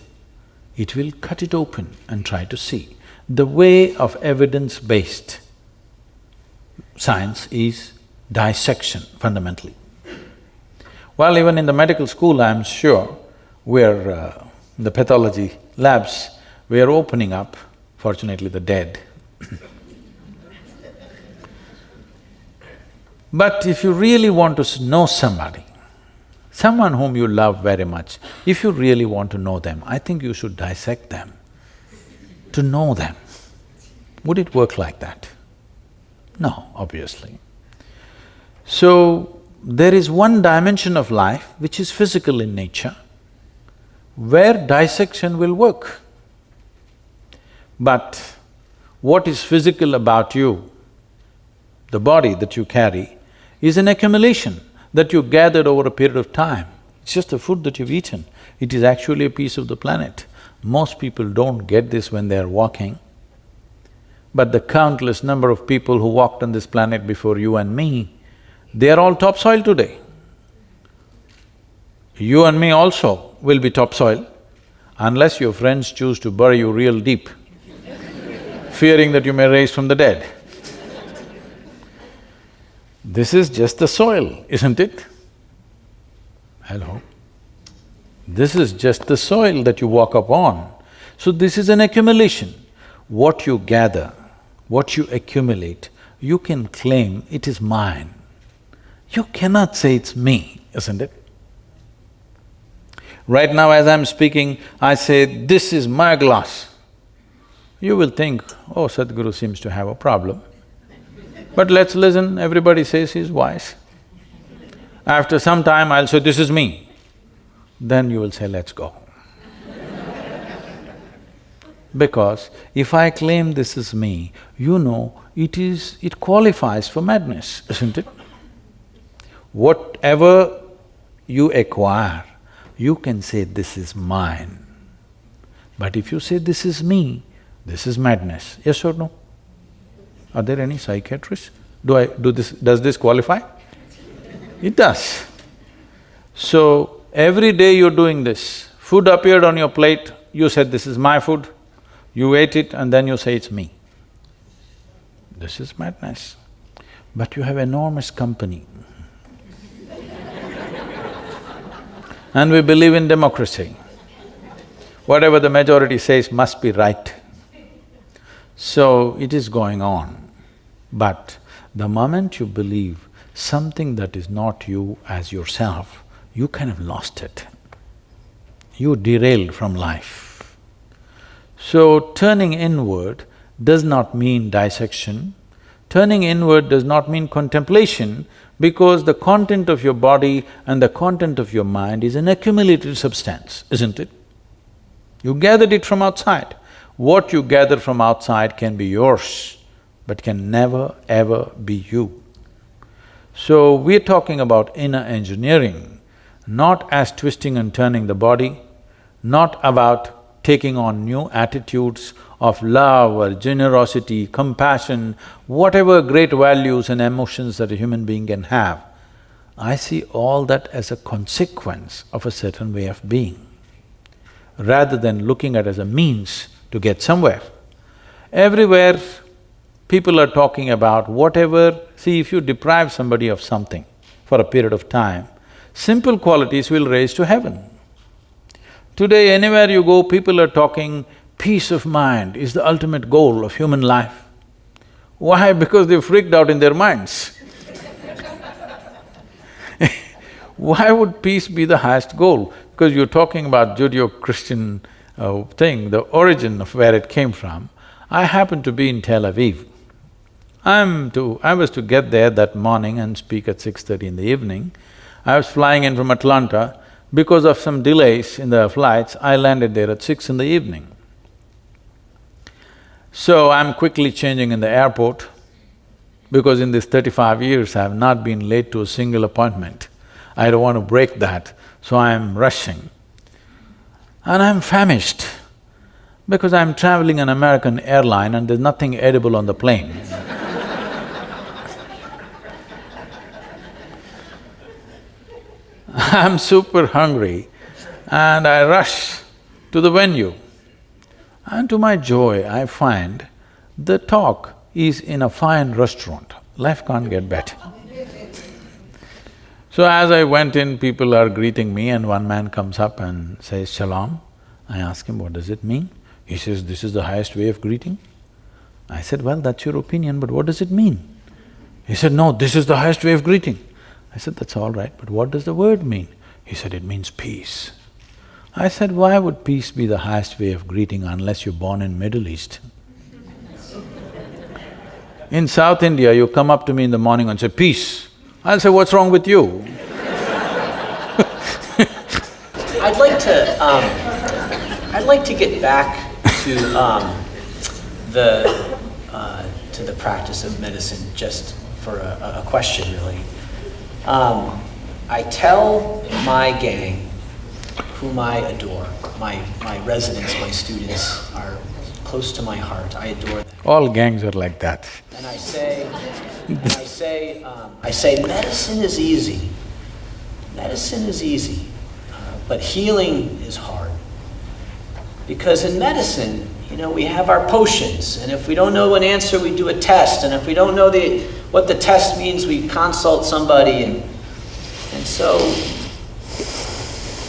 S2: it will cut it open and try to see. The way of evidence-based science is dissection, fundamentally. Well, even in the medical school, I'm sure, we're in the pathology labs, we are opening up, fortunately the dead. But if you really want to know somebody, someone whom you love very much, if you really want to know them, I think you should dissect them to know them. Would it work like that? No, obviously. So, there is one dimension of life which is physical in nature, where dissection will work. But what is physical about you, the body that you carry, is an accumulation that you gathered over a period of time. It's just the food that you've eaten. It is actually a piece of the planet. Most people don't get this when they're walking. But the countless number of people who walked on this planet before you and me, they are all topsoil today. You and me also will be topsoil, unless your friends choose to bury you real deep, fearing that you may rise from the dead. This is just the soil, isn't it? Hello? This is just the soil that you walk upon. So this is an accumulation. What you gather, what you accumulate, you can claim it is mine. You cannot say it's me, isn't it? Right now as I'm speaking, I say, this is my glass. You will think, oh, Sadhguru seems to have a problem. But let's listen, everybody says he's wise. After some time, I'll say, this is me. Then you will say, let's go. Because if I claim this is me, you know, it qualifies for madness, isn't it? Whatever you acquire, you can say, this is mine. But if you say, this is me, this is madness, yes or no? Are there any psychiatrists? Does this qualify? It does. So, every day you're doing this, food appeared on your plate, you said, this is my food, you ate it and then you say, it's me. This is madness. But you have enormous company. And we believe in democracy. Whatever the majority says must be right. So, it is going on. But the moment you believe something that is not you as yourself, you kind of lost it. You derailed from life. So turning inward does not mean dissection. Turning inward does not mean contemplation, because the content of your body and the content of your mind is an accumulated substance, isn't it? You gathered it from outside. What you gather from outside can be yours, but can never ever be you. So we're talking about inner engineering, not as twisting and turning the body, not about taking on new attitudes of love or generosity, compassion, whatever great values and emotions that a human being can have. I see all that as a consequence of a certain way of being, rather than looking at it as a means to get somewhere. Everywhere people are talking about whatever… See, if you deprive somebody of something for a period of time, simple qualities will raise to heaven. Today, anywhere you go, people are talking peace of mind is the ultimate goal of human life. Why? Because they've freaked out in their minds. Why would peace be the highest goal? Because you're talking about Judeo-Christian thing, the origin of where it came from. I happened to be in Tel Aviv. I was to get there that morning and speak at 6:30 in the evening. I was flying in from Atlanta. Because of some delays in the flights, I landed there at 6 in the evening. So I'm quickly changing in the airport, because in these 35 years I have not been late to a single appointment. I don't want to break that, so I'm rushing. And I'm famished, because I'm traveling an American airline and there's nothing edible on the plane. I'm super hungry and I rush to the venue. And to my joy, I find the talk is in a fine restaurant. Life can't get better. So as I went in, people are greeting me and one man comes up and says, "Shalom." I ask him, "What does it mean?" He says, "This is the highest way of greeting." I said, "Well, that's your opinion, but what does it mean?" He said, "No, this is the highest way of greeting." I said, "That's all right, but what does the word mean?" He said, "It means peace." I said, "Why would peace be the highest way of greeting unless you're born in Middle East? In South India, you come up to me in the morning and say, 'Peace.' I'll say, 'What's wrong with you?'
S1: I'd like to get back to the practice of medicine just for a question, really. I tell my gang, whom I adore, my residents, my students are close to my heart, I adore them.
S2: All gangs are like that.
S1: And I say, medicine is easy. Medicine is easy, but healing is hard. Because in medicine, we have our potions, and if we don't know an answer, we do a test, and if we don't know what the test means, we consult somebody, and so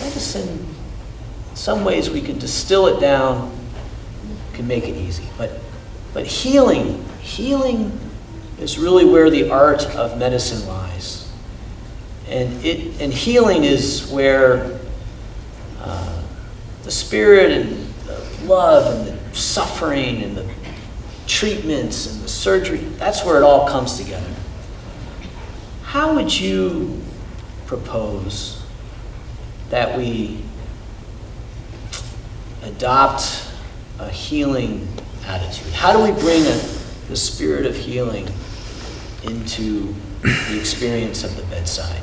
S1: medicine, in some ways we can distill it down, can make it easy, but healing is really where the art of medicine lies. And healing is where the spirit and the love and the suffering and the treatments and the surgery, that's where it all comes together. How would you propose that we adopt a healing attitude? How do we bring the spirit of healing into the experience of the bedside?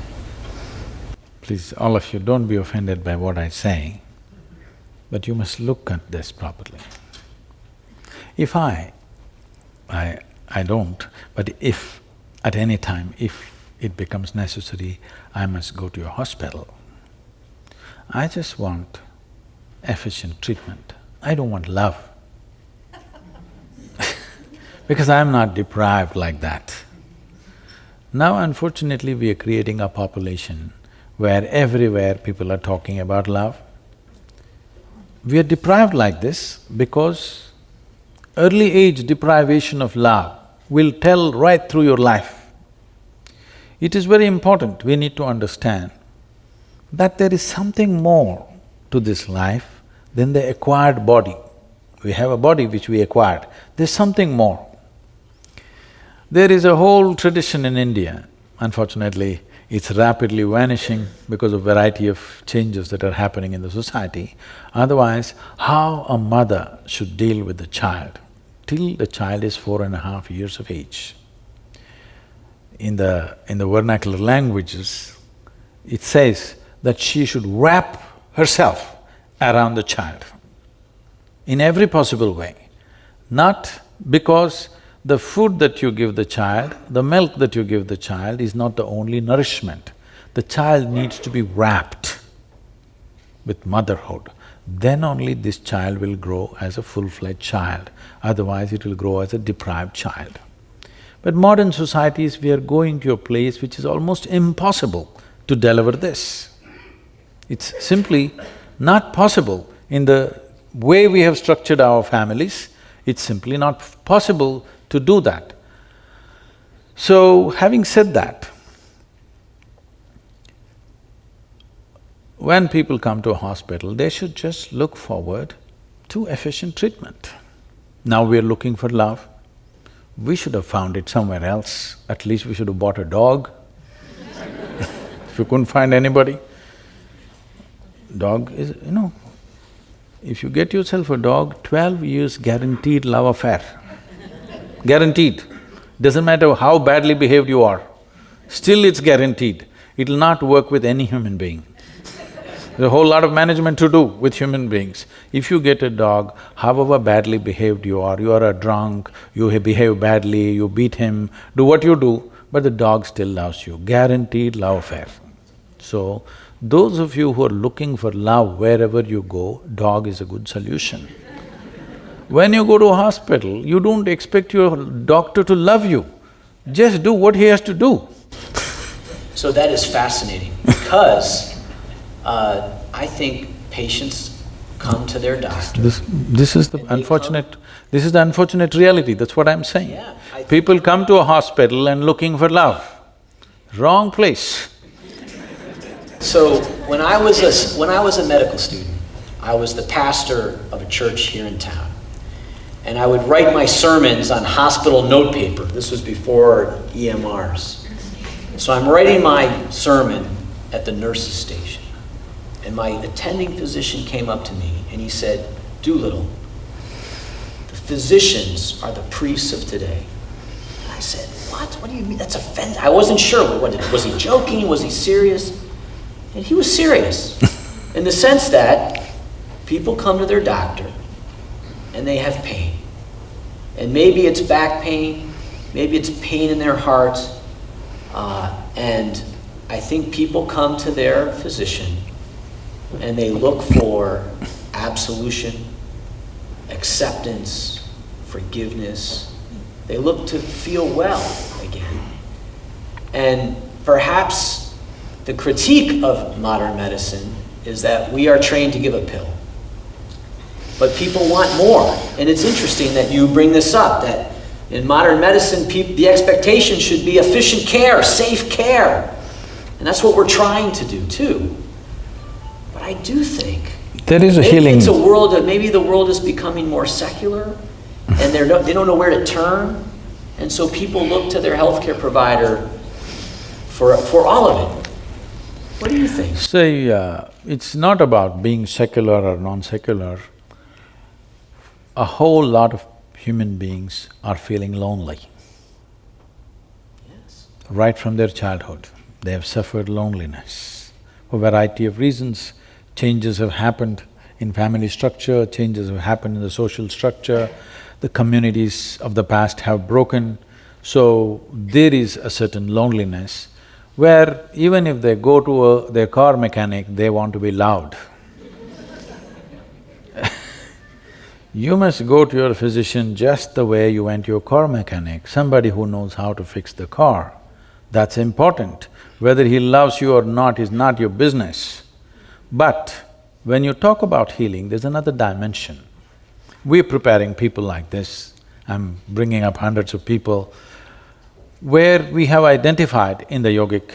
S2: Please, all of you, don't be offended by what I say, but you must look at this properly. If I don't, but if at any time, if it becomes necessary, I must go to a hospital, I just want efficient treatment. I don't want love. Because I'm not deprived like that. Now, unfortunately, we are creating a population where everywhere people are talking about love. We are deprived like this because early age deprivation of love will tell right through your life. It is very important, we need to understand that there is something more to this life than the acquired body. We have a body which we acquired, there's something more. There is a whole tradition in India, unfortunately, it's rapidly vanishing because of variety of changes that are happening in the society. Otherwise, how a mother should deal with the child till the child is 4.5 years of age. In the vernacular languages, it says that she should wrap herself around the child in every possible way. Not because the food that you give the child, the milk that you give the child is not the only nourishment. The child needs to be wrapped with motherhood. Then only this child will grow as a full-fledged child, otherwise it will grow as a deprived child. But modern societies, we are going to a place which is almost impossible to deliver this. It's simply not possible in the way we have structured our families, it's simply not possible to do that. So, having said that, when people come to a hospital, they should just look forward to efficient treatment. Now we are looking for love. We should have found it somewhere else. At least we should have bought a dog if you couldn't find anybody. Dog is… if you get yourself a dog, 12 years guaranteed love affair. Guaranteed. Doesn't matter how badly behaved you are, still it's guaranteed. It'll not work with any human being. There's a whole lot of management to do with human beings. If you get a dog, however badly behaved you are a drunk, you behave badly, you beat him, do what you do, but the dog still loves you, guaranteed love affair. So, those of you who are looking for love wherever you go, dog is a good solution. When you go to a hospital, you don't expect your doctor to love you, just do what he has to do.
S1: So that is fascinating because I think patients come to their doctor.
S2: This is the unfortunate reality, that's what I'm saying.
S1: Yeah,
S2: People come to a hospital and looking for love. Wrong place.
S1: So when I was a medical student, I was the pastor of a church here in town. And I would write my sermons on hospital notepaper. This was before EMRs. So I'm writing my sermon at the nurse's station. And my attending physician came up to me and he said, "Doolittle, the physicians are the priests of today." And I said, "What do you mean? That's offensive." I wasn't sure. Was he joking? Was he serious? And he was serious in the sense that people come to their doctor and they have pain. And maybe it's back pain, maybe it's pain in their heart. And I think people come to their physician and they look for absolution, acceptance, forgiveness. They look to feel well again. And perhaps the critique of modern medicine is that we are trained to give a pill. But people want more. And it's interesting that you bring this up, that in modern medicine, the expectation should be efficient care, safe care. And that's what we're trying to do too. But I do think
S2: there is a healing.
S1: It's a world that maybe the world is becoming more secular and they don't know where to turn. And so people look to their healthcare provider for all of it. What do you think?
S2: Say, it's not about being secular or non-secular. A whole lot of human beings are feeling lonely.
S1: Yes.
S2: Right from their childhood, they have suffered loneliness. For a variety of reasons, changes have happened in family structure, changes have happened in the social structure, the communities of the past have broken, so there is a certain loneliness where even if they go to their car mechanic, they want to be loud. You must go to your physician just the way you went to your car mechanic, somebody who knows how to fix the car. That's important. Whether he loves you or not is not your business. But when you talk about healing, there's another dimension. We're preparing people like this, I'm bringing up hundreds of people. where we have identified in the yogic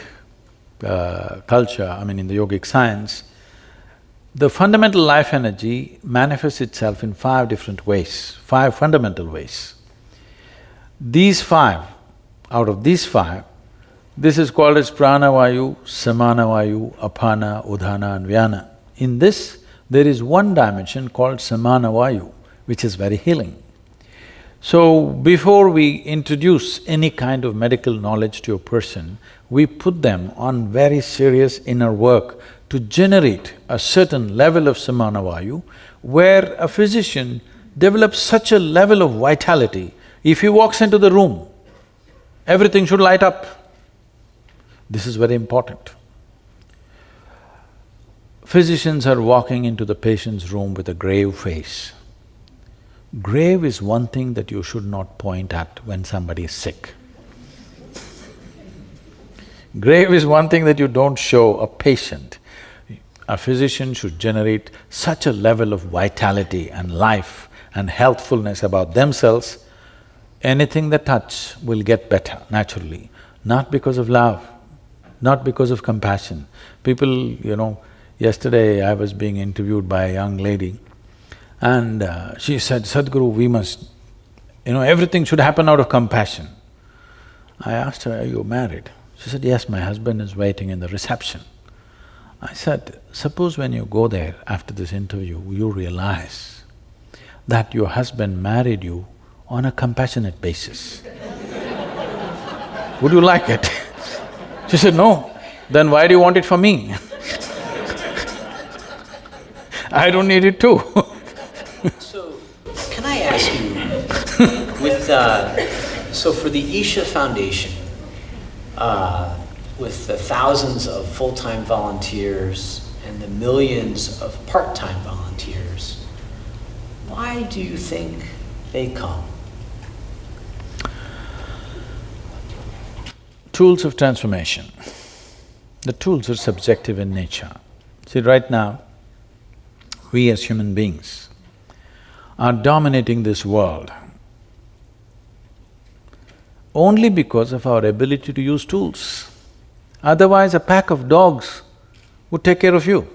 S2: culture, in the yogic science, the fundamental life energy manifests itself in 5 different ways, 5 fundamental ways. These 5, out of these 5, this is called as pranavayu, samanavayu, apana, udana and vyana. In this, there is one dimension called samanavayu, which is very healing. So, before we introduce any kind of medical knowledge to a person, we put them on very serious inner work to generate a certain level of samanavayu, where a physician develops such a level of vitality, if he walks into the room, everything should light up. This is very important. Physicians are walking into the patient's room with a grave face. Grave is one thing that you should not point at when somebody is sick. Grave is one thing that you don't show a patient. A physician should generate such a level of vitality and life and healthfulness about themselves, anything they touch will get better naturally, not because of love, not because of compassion. People, yesterday I was being interviewed by a young lady and she said, Sadhguru, we must… everything should happen out of compassion. I asked her, are you married? She said, yes, my husband is waiting in the reception. I said, suppose when you go there after this interview, you realize that your husband married you on a compassionate basis. Would you like it? She said, no. Then why do you want it for me? I don't need it too.
S1: So, can I ask you, so for the Isha Foundation, with the thousands of full-time volunteers and the millions of part-time volunteers, why do you think they come?
S2: Tools of transformation. The tools are subjective in nature. See, right now, we as human beings are dominating this world only because of our ability to use tools. Otherwise, a pack of dogs would take care of you.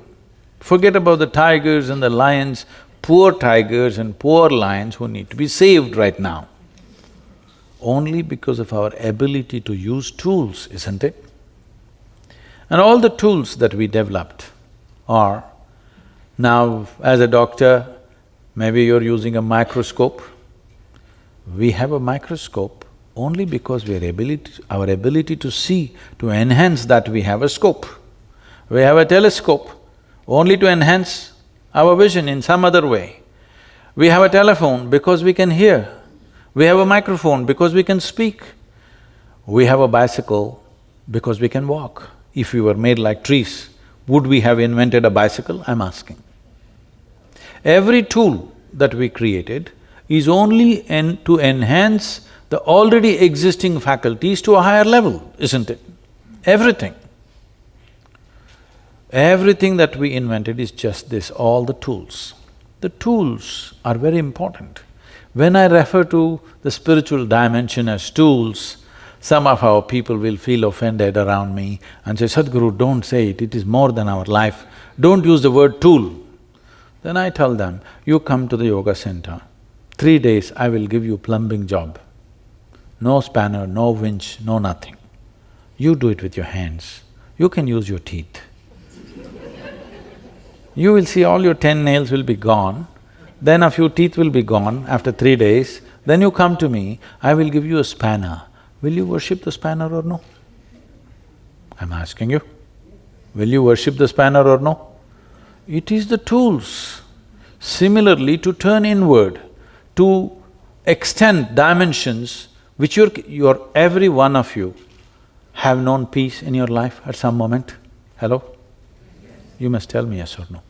S2: Forget about the tigers and the lions, poor tigers and poor lions who need to be saved right now. Only because of our ability to use tools, isn't it? And all the tools that we developed are… Now, as a doctor, maybe you're using a microscope. We have a microscope only because our ability to see, to enhance that we have a scope. We have a telescope only to enhance our vision in some other way. We have a telephone because we can hear. We have a microphone because we can speak. We have a bicycle because we can walk. If we were made like trees, would we have invented a bicycle? I'm asking. Every tool that we created is only to enhance the already existing faculties to a higher level, isn't it? Everything. Everything that we invented is just this, all the tools. The tools are very important. When I refer to the spiritual dimension as tools, some of our people will feel offended around me and say, Sadhguru, don't say it, it is more than our life. Don't use the word tool. Then I tell them, you come to the yoga center, 3 days I will give you plumbing job. No spanner, no winch, no nothing. You do it with your hands. You can use your teeth. You will see all your 10 nails will be gone, then a few teeth will be gone after 3 days, then you come to me, I will give you a spanner. Will you worship the spanner or no? I'm asking you, will you worship the spanner or no? It is the tools. Similarly, to turn inward, to extend dimensions which every one of you have known peace in your life at some moment. Hello? You must tell me yes or no.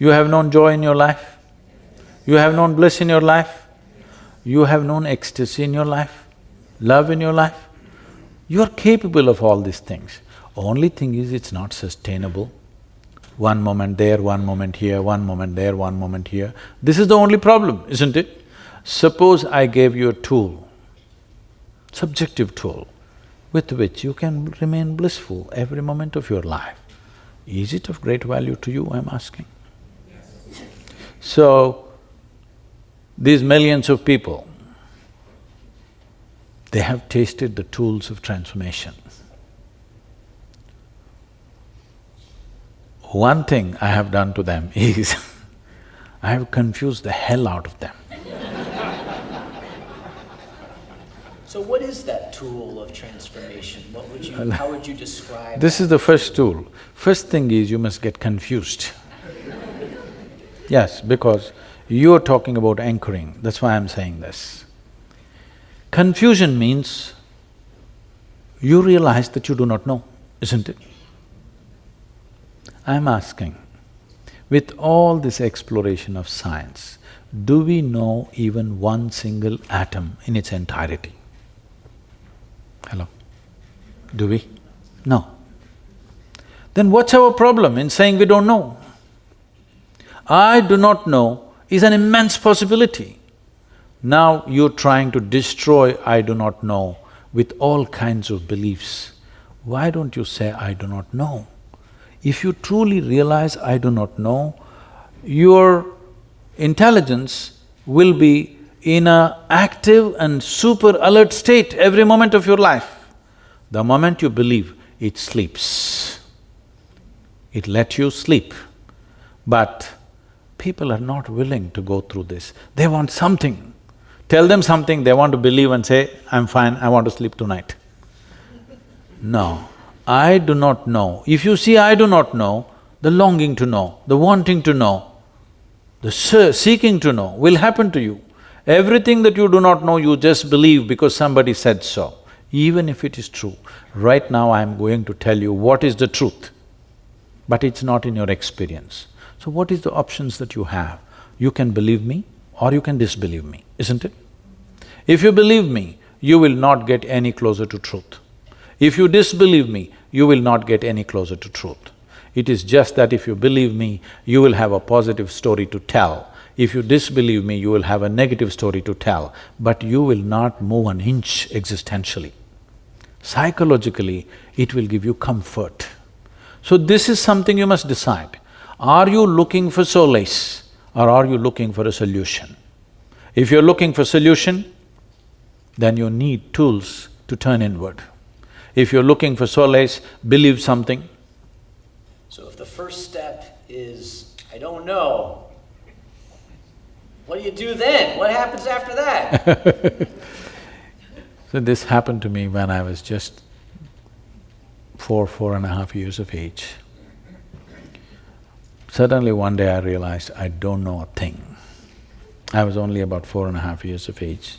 S2: You have known joy in your life? You have known bliss in your life? You have known ecstasy in your life? Love in your life? You are capable of all these things. Only thing is, it's not sustainable. One moment there, one moment here, one moment there, one moment here. This is the only problem, isn't it? Suppose I gave you a tool subjective tool with which you can remain blissful every moment of your life. Is it of great value to you, I'm asking? So, these millions of people, they have tasted the tools of transformation. One thing I have done to them is I have confused the hell out of them.
S1: So what is that tool of transformation? How would you describe
S2: This is the first tool. First thing is you must get confused. Yes, because you're talking about anchoring, that's why I'm saying this. Confusion means you realize that you do not know, isn't it? I'm asking, with all this exploration of science, do we know even one single atom in its entirety? Hello? Do we? No. Then what's our problem in saying we don't know? I do not know is an immense possibility. Now you're trying to destroy I do not know with all kinds of beliefs. Why don't you say I do not know? If you truly realize I do not know, your intelligence will be in an active and super alert state every moment of your life. The moment you believe, it sleeps. It lets you sleep. But people are not willing to go through this. They want something. Tell them something, they want to believe and say, I'm fine, I want to sleep tonight. No, I do not know. If you see I do not know, the longing to know, the wanting to know, the seeking to know will happen to you. Everything that you do not know, you just believe because somebody said so, even if it is true. Right now I'm going to tell you what is the truth, but it's not in your experience. So what is the options that you have? You can believe me or you can disbelieve me, isn't it? If you believe me, you will not get any closer to truth. If you disbelieve me, you will not get any closer to truth. It is just that if you believe me, you will have a positive story to tell. If you disbelieve me, you will have a negative story to tell, but you will not move an inch existentially. Psychologically, it will give you comfort. So this is something you must decide. Are you looking for solace or are you looking for a solution? If you're looking for solution, then you need tools to turn inward. If you're looking for solace, believe something.
S1: So if the first step is, I don't know, what do you do then? What happens after that?
S2: So this happened to me when I was just 4.5 years of age. Suddenly one day I realized I don't know a thing. I was only about 4.5 years of age.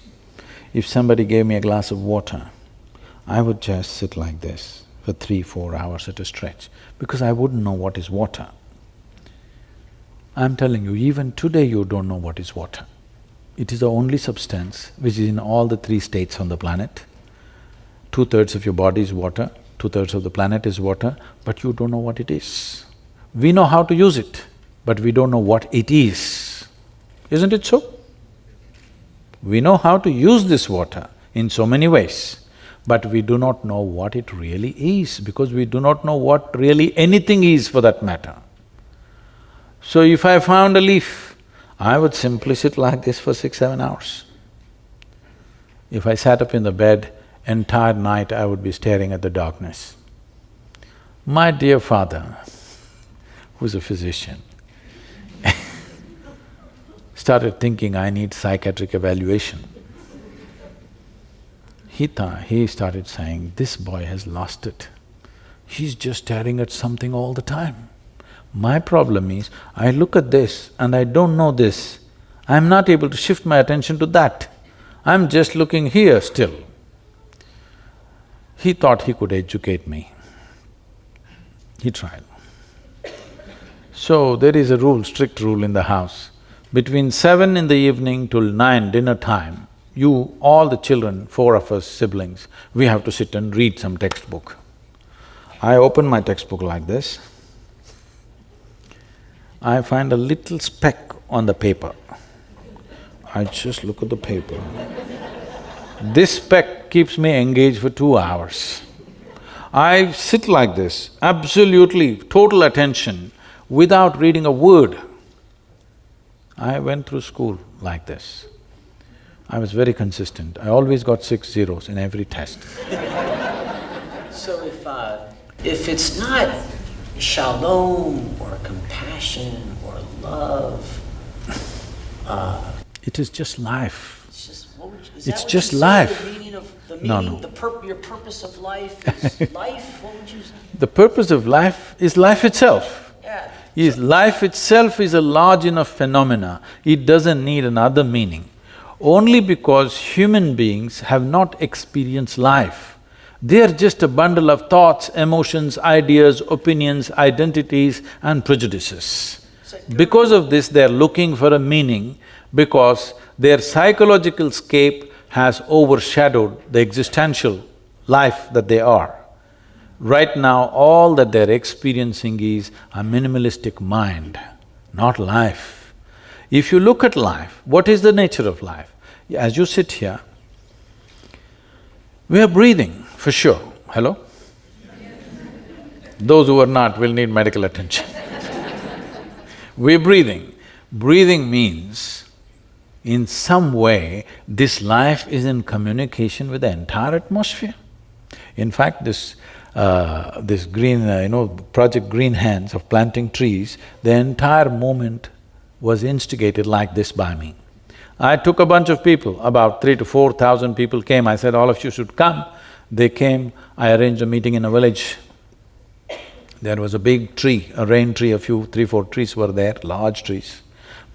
S2: If somebody gave me a glass of water, I would just sit like this for 3-4 hours at a stretch because I wouldn't know what is water. I'm telling you, even today you don't know what is water. It is the only substance which is in all the 3 states on the planet. 2/3 of your body is water, 2/3 of the planet is water, but you don't know what it is. We know how to use it, but we don't know what it is. Isn't it so? We know how to use this water in so many ways, but we do not know what it really is because we do not know what really anything is for that matter. So if I found a leaf, I would simply sit like this for 6-7 hours. If I sat up in the bed, entire night I would be staring at the darkness. My dear father, who's a physician, started thinking I need psychiatric evaluation. He started saying, this boy has lost it. He's just staring at something all the time. My problem is, I look at this and I don't know this. I'm not able to shift my attention to that. I'm just looking here still. He thought he could educate me. He tried. So there is a rule, strict rule in the house. Between 7 in the evening till 9 dinner time, you, all the children, 4 of us siblings, we have to sit and read some textbook. I open my textbook like this. I find a little speck on the paper. I just look at the paper. This speck keeps me engaged for 2 hours. I sit like this, absolutely, total attention, without reading a word. I went through school like this. I was very consistent. I always got 6 zeros in every test.
S1: So if it's not shalom or compassion or love,
S2: it is just life.
S1: it's just
S2: It's just life.
S1: The meaning of the
S2: No,
S1: meaning,
S2: no.
S1: your purpose of life is life. What would you say?
S2: The purpose of life is life itself.
S1: Yeah.
S2: Life itself is a large enough phenomena, it doesn't need another meaning. Only because human beings have not experienced life. They are just a bundle of thoughts, emotions, ideas, opinions, identities and prejudices. Because of this, they're looking for a meaning because their psychological scape has overshadowed the existential life that they are. Right now, all that they're experiencing is a minimalistic mind, not life. If you look at life, what is the nature of life? As you sit here, we are breathing, for sure. Hello? Those who are not will need medical attention. We're breathing. Breathing means, in some way, this life is in communication with the entire atmosphere. In fact, this green, Project Green Hands of planting trees, the entire movement was instigated like this by me. I took a bunch of people, about 3,000 to 4,000 people came, I said, all of you should come. They came, I arranged a meeting in a village. There was a big tree, a rain tree, 3, 4 trees were there, large trees.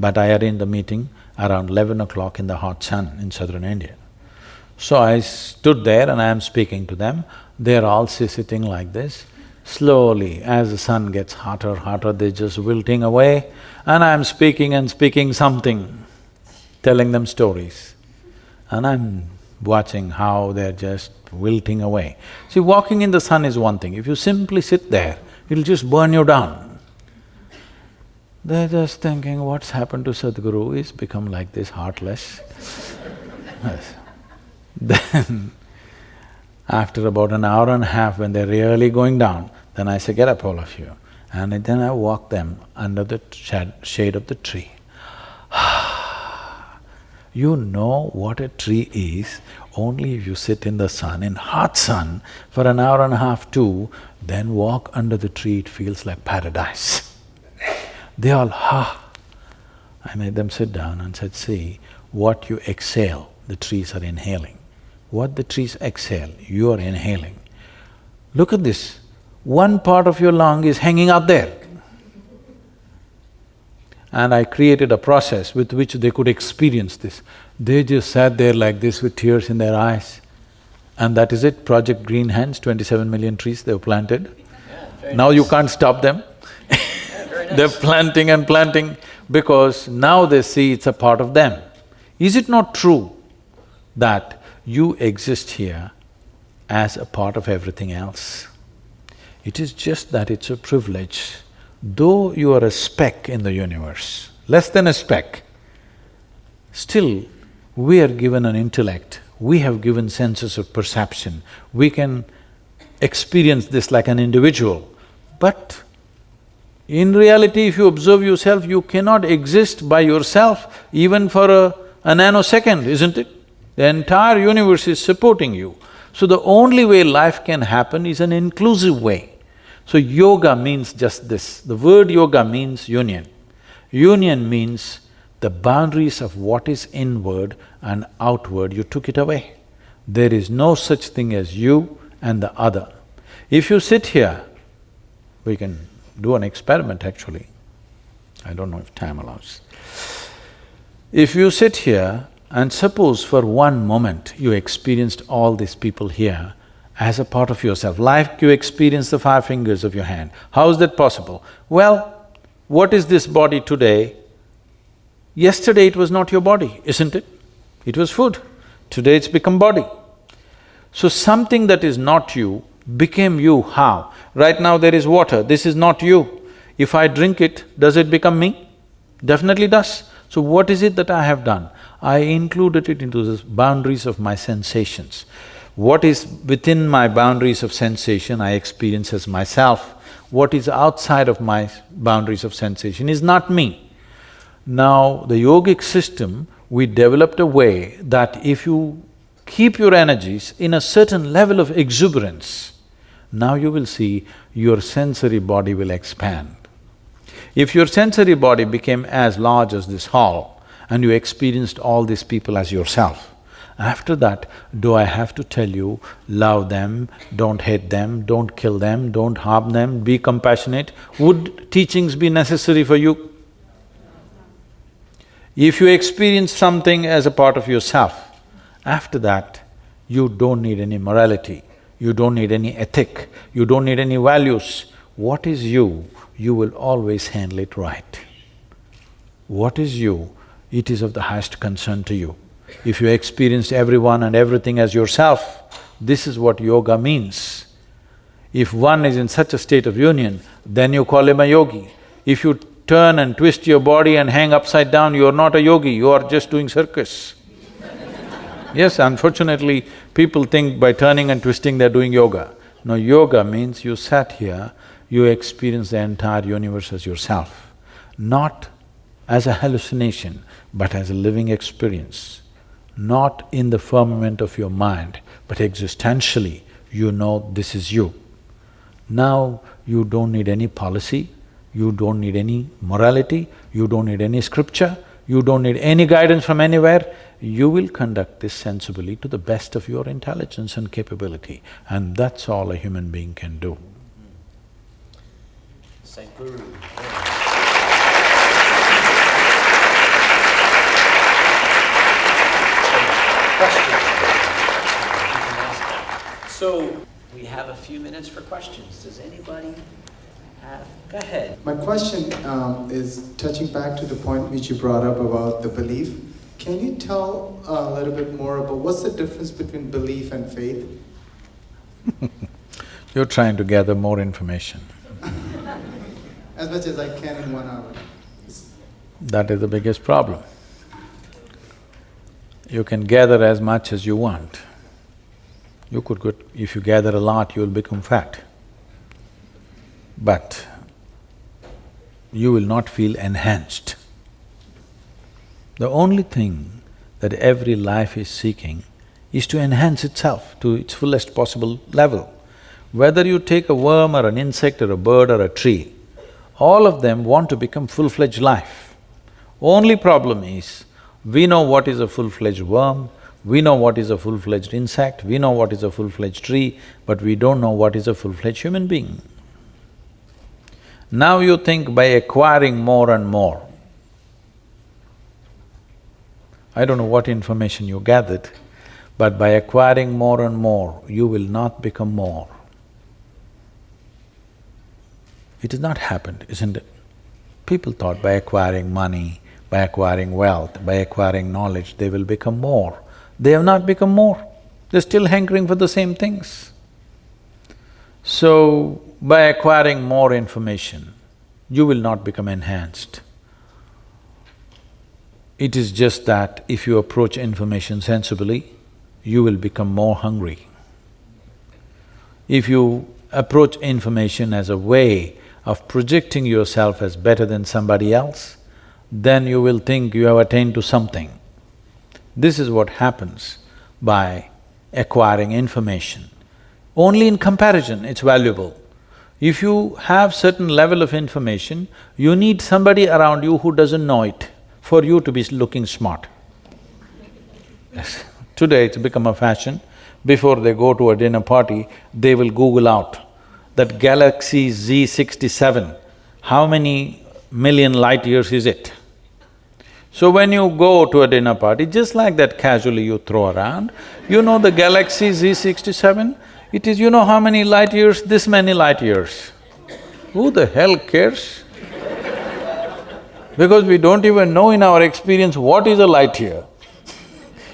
S2: But I arranged the meeting around 11 o'clock in the hot sun in southern India. So I stood there and I am speaking to them. They're all sitting like this. Slowly, as the sun gets hotter, they're just wilting away, and I'm speaking and speaking something, telling them stories. And I'm watching how they're just wilting away. See, walking in the sun is one thing. If you simply sit there, it'll just burn you down. They're just thinking, what's happened to Sadhguru? He's become like this, heartless. Yes. Then, after about an hour and a half, when they're really going down, then I say, get up all of you. And then I walk them under the shade of the tree. You know what a tree is only if you sit in the sun, in hot sun, for an hour and a half too, then walk under the tree, it feels like paradise. They all, I made them sit down and said, see, what you exhale, the trees are inhaling. What the trees exhale, you are inhaling. Look at this, one part of your lung is hanging out there. And I created a process with which they could experience this. They just sat there like this with tears in their eyes. And that is it, Project Green Hands, 27 million trees they've planted. Yeah, now nice. You can't stop them. Yeah, nice. They're planting and planting because now they see it's a part of them. Is it not true that you exist here as a part of everything else? It is just that it's a privilege. Though you are a speck in the universe, less than a speck, still we are given an intellect, we have given senses of perception, we can experience this like an individual. But in reality, if you observe yourself, you cannot exist by yourself even for a nanosecond, isn't it? The entire universe is supporting you. So the only way life can happen is an inclusive way. So yoga means just this. The word yoga means union. Union means the boundaries of what is inward and outward, you took it away. There is no such thing as you and the other. If you sit here, we can do an experiment actually. I don't know if time allows. If you sit here and suppose for one moment you experienced all these people here as a part of yourself, like you experience the 5 fingers of your hand. How is that possible? Well, what is this body today? Yesterday it was not your body, isn't it? It was food. Today it's become body. So something that is not you became you. How? Right now there is water, this is not you. If I drink it, does it become me? Definitely does. So what is it that I have done? I included it into the boundaries of my sensations. What is within my boundaries of sensation, I experience as myself. What is outside of my boundaries of sensation is not me. Now, the yogic system, we developed a way that if you keep your energies in a certain level of exuberance, now you will see your sensory body will expand. If your sensory body became as large as this hall and you experienced all these people as yourself, after that, do I have to tell you, love them, don't hate them, don't kill them, don't harm them, be compassionate? Would teachings be necessary for you? If you experience something as a part of yourself, after that, you don't need any morality, you don't need any ethic, you don't need any values. What is you, you will always handle it right. What is you, it is of the highest concern to you. If you experienced everyone and everything as yourself, this is what yoga means. If one is in such a state of union, then you call him a yogi. If you turn and twist your body and hang upside down, you are not a yogi, you are just doing circus. Yes, unfortunately, people think by turning and twisting they're doing yoga. No, yoga means you sat here, you experience the entire universe as yourself, not as a hallucination, but as a living experience. Not in the firmament of your mind, but existentially, you know this is you. Now, you don't need any policy, you don't need any morality, you don't need any scripture, you don't need any guidance from anywhere. You will conduct this sensibly to the best of your intelligence and capability, and that's all a human being can do.
S1: Sadhguru. So, we have a few minutes for questions. Does anybody have… Go ahead.
S3: My question is touching back to the point which you brought up about the belief. Can you tell a little bit more about what's the difference between belief and faith?
S2: You're trying to gather more information.
S3: As much as I can in 1 hour.
S2: That is the biggest problem. You can gather as much as you want. You could go… if you gather a lot, you will become fat. But you will not feel enhanced. The only thing that every life is seeking is to enhance itself to its fullest possible level. Whether you take a worm or an insect or a bird or a tree, all of them want to become full-fledged life. Only problem is, we know what is a full-fledged worm, we know what is a full-fledged insect, we know what is a full-fledged tree, but we don't know what is a full-fledged human being. Now you think by acquiring more and more, I don't know what information you gathered, but by acquiring more and more, you will not become more. It has not happened, isn't it? People thought by acquiring money, by acquiring wealth, by acquiring knowledge, they will become more. They have not become more, they're still hankering for the same things. So, by acquiring more information, you will not become enhanced. It is just that if you approach information sensibly, you will become more hungry. If you approach information as a way of projecting yourself as better than somebody else, then you will think you have attained to something. This is what happens by acquiring information. Only in comparison it's valuable. If you have certain level of information, you need somebody around you who doesn't know it for you to be looking smart. Yes. Today it's become a fashion. Before they go to a dinner party, they will Google out that galaxy Z67, how many million light years is it? So when you go to a dinner party, just like that casually you throw around, you know the galaxy Z67, it is you know how many light years, this many light years. Who the hell cares? Because we don't even know in our experience what is a light year.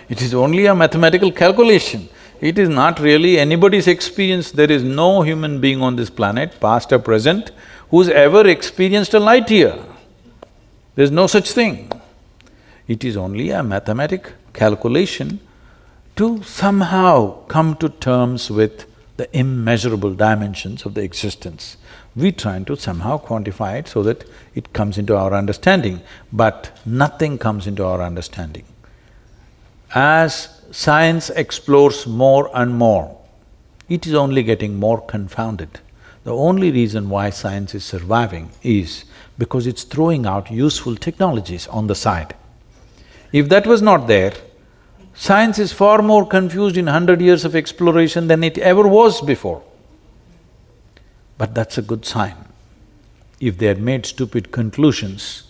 S2: It is only a mathematical calculation. It is not really anybody's experience. There is no human being on this planet, past or present, who's ever experienced a light year. There's no such thing. It is only a mathematic calculation to somehow come to terms with the immeasurable dimensions of the existence. We try to somehow quantify it so that it comes into our understanding, but nothing comes into our understanding. As science explores more and more, it is only getting more confounded. The only reason why science is surviving is because it's throwing out useful technologies on the side. If that was not there, science is far more confused in 100 years of exploration than it ever was before. But that's a good sign. If they had made stupid conclusions,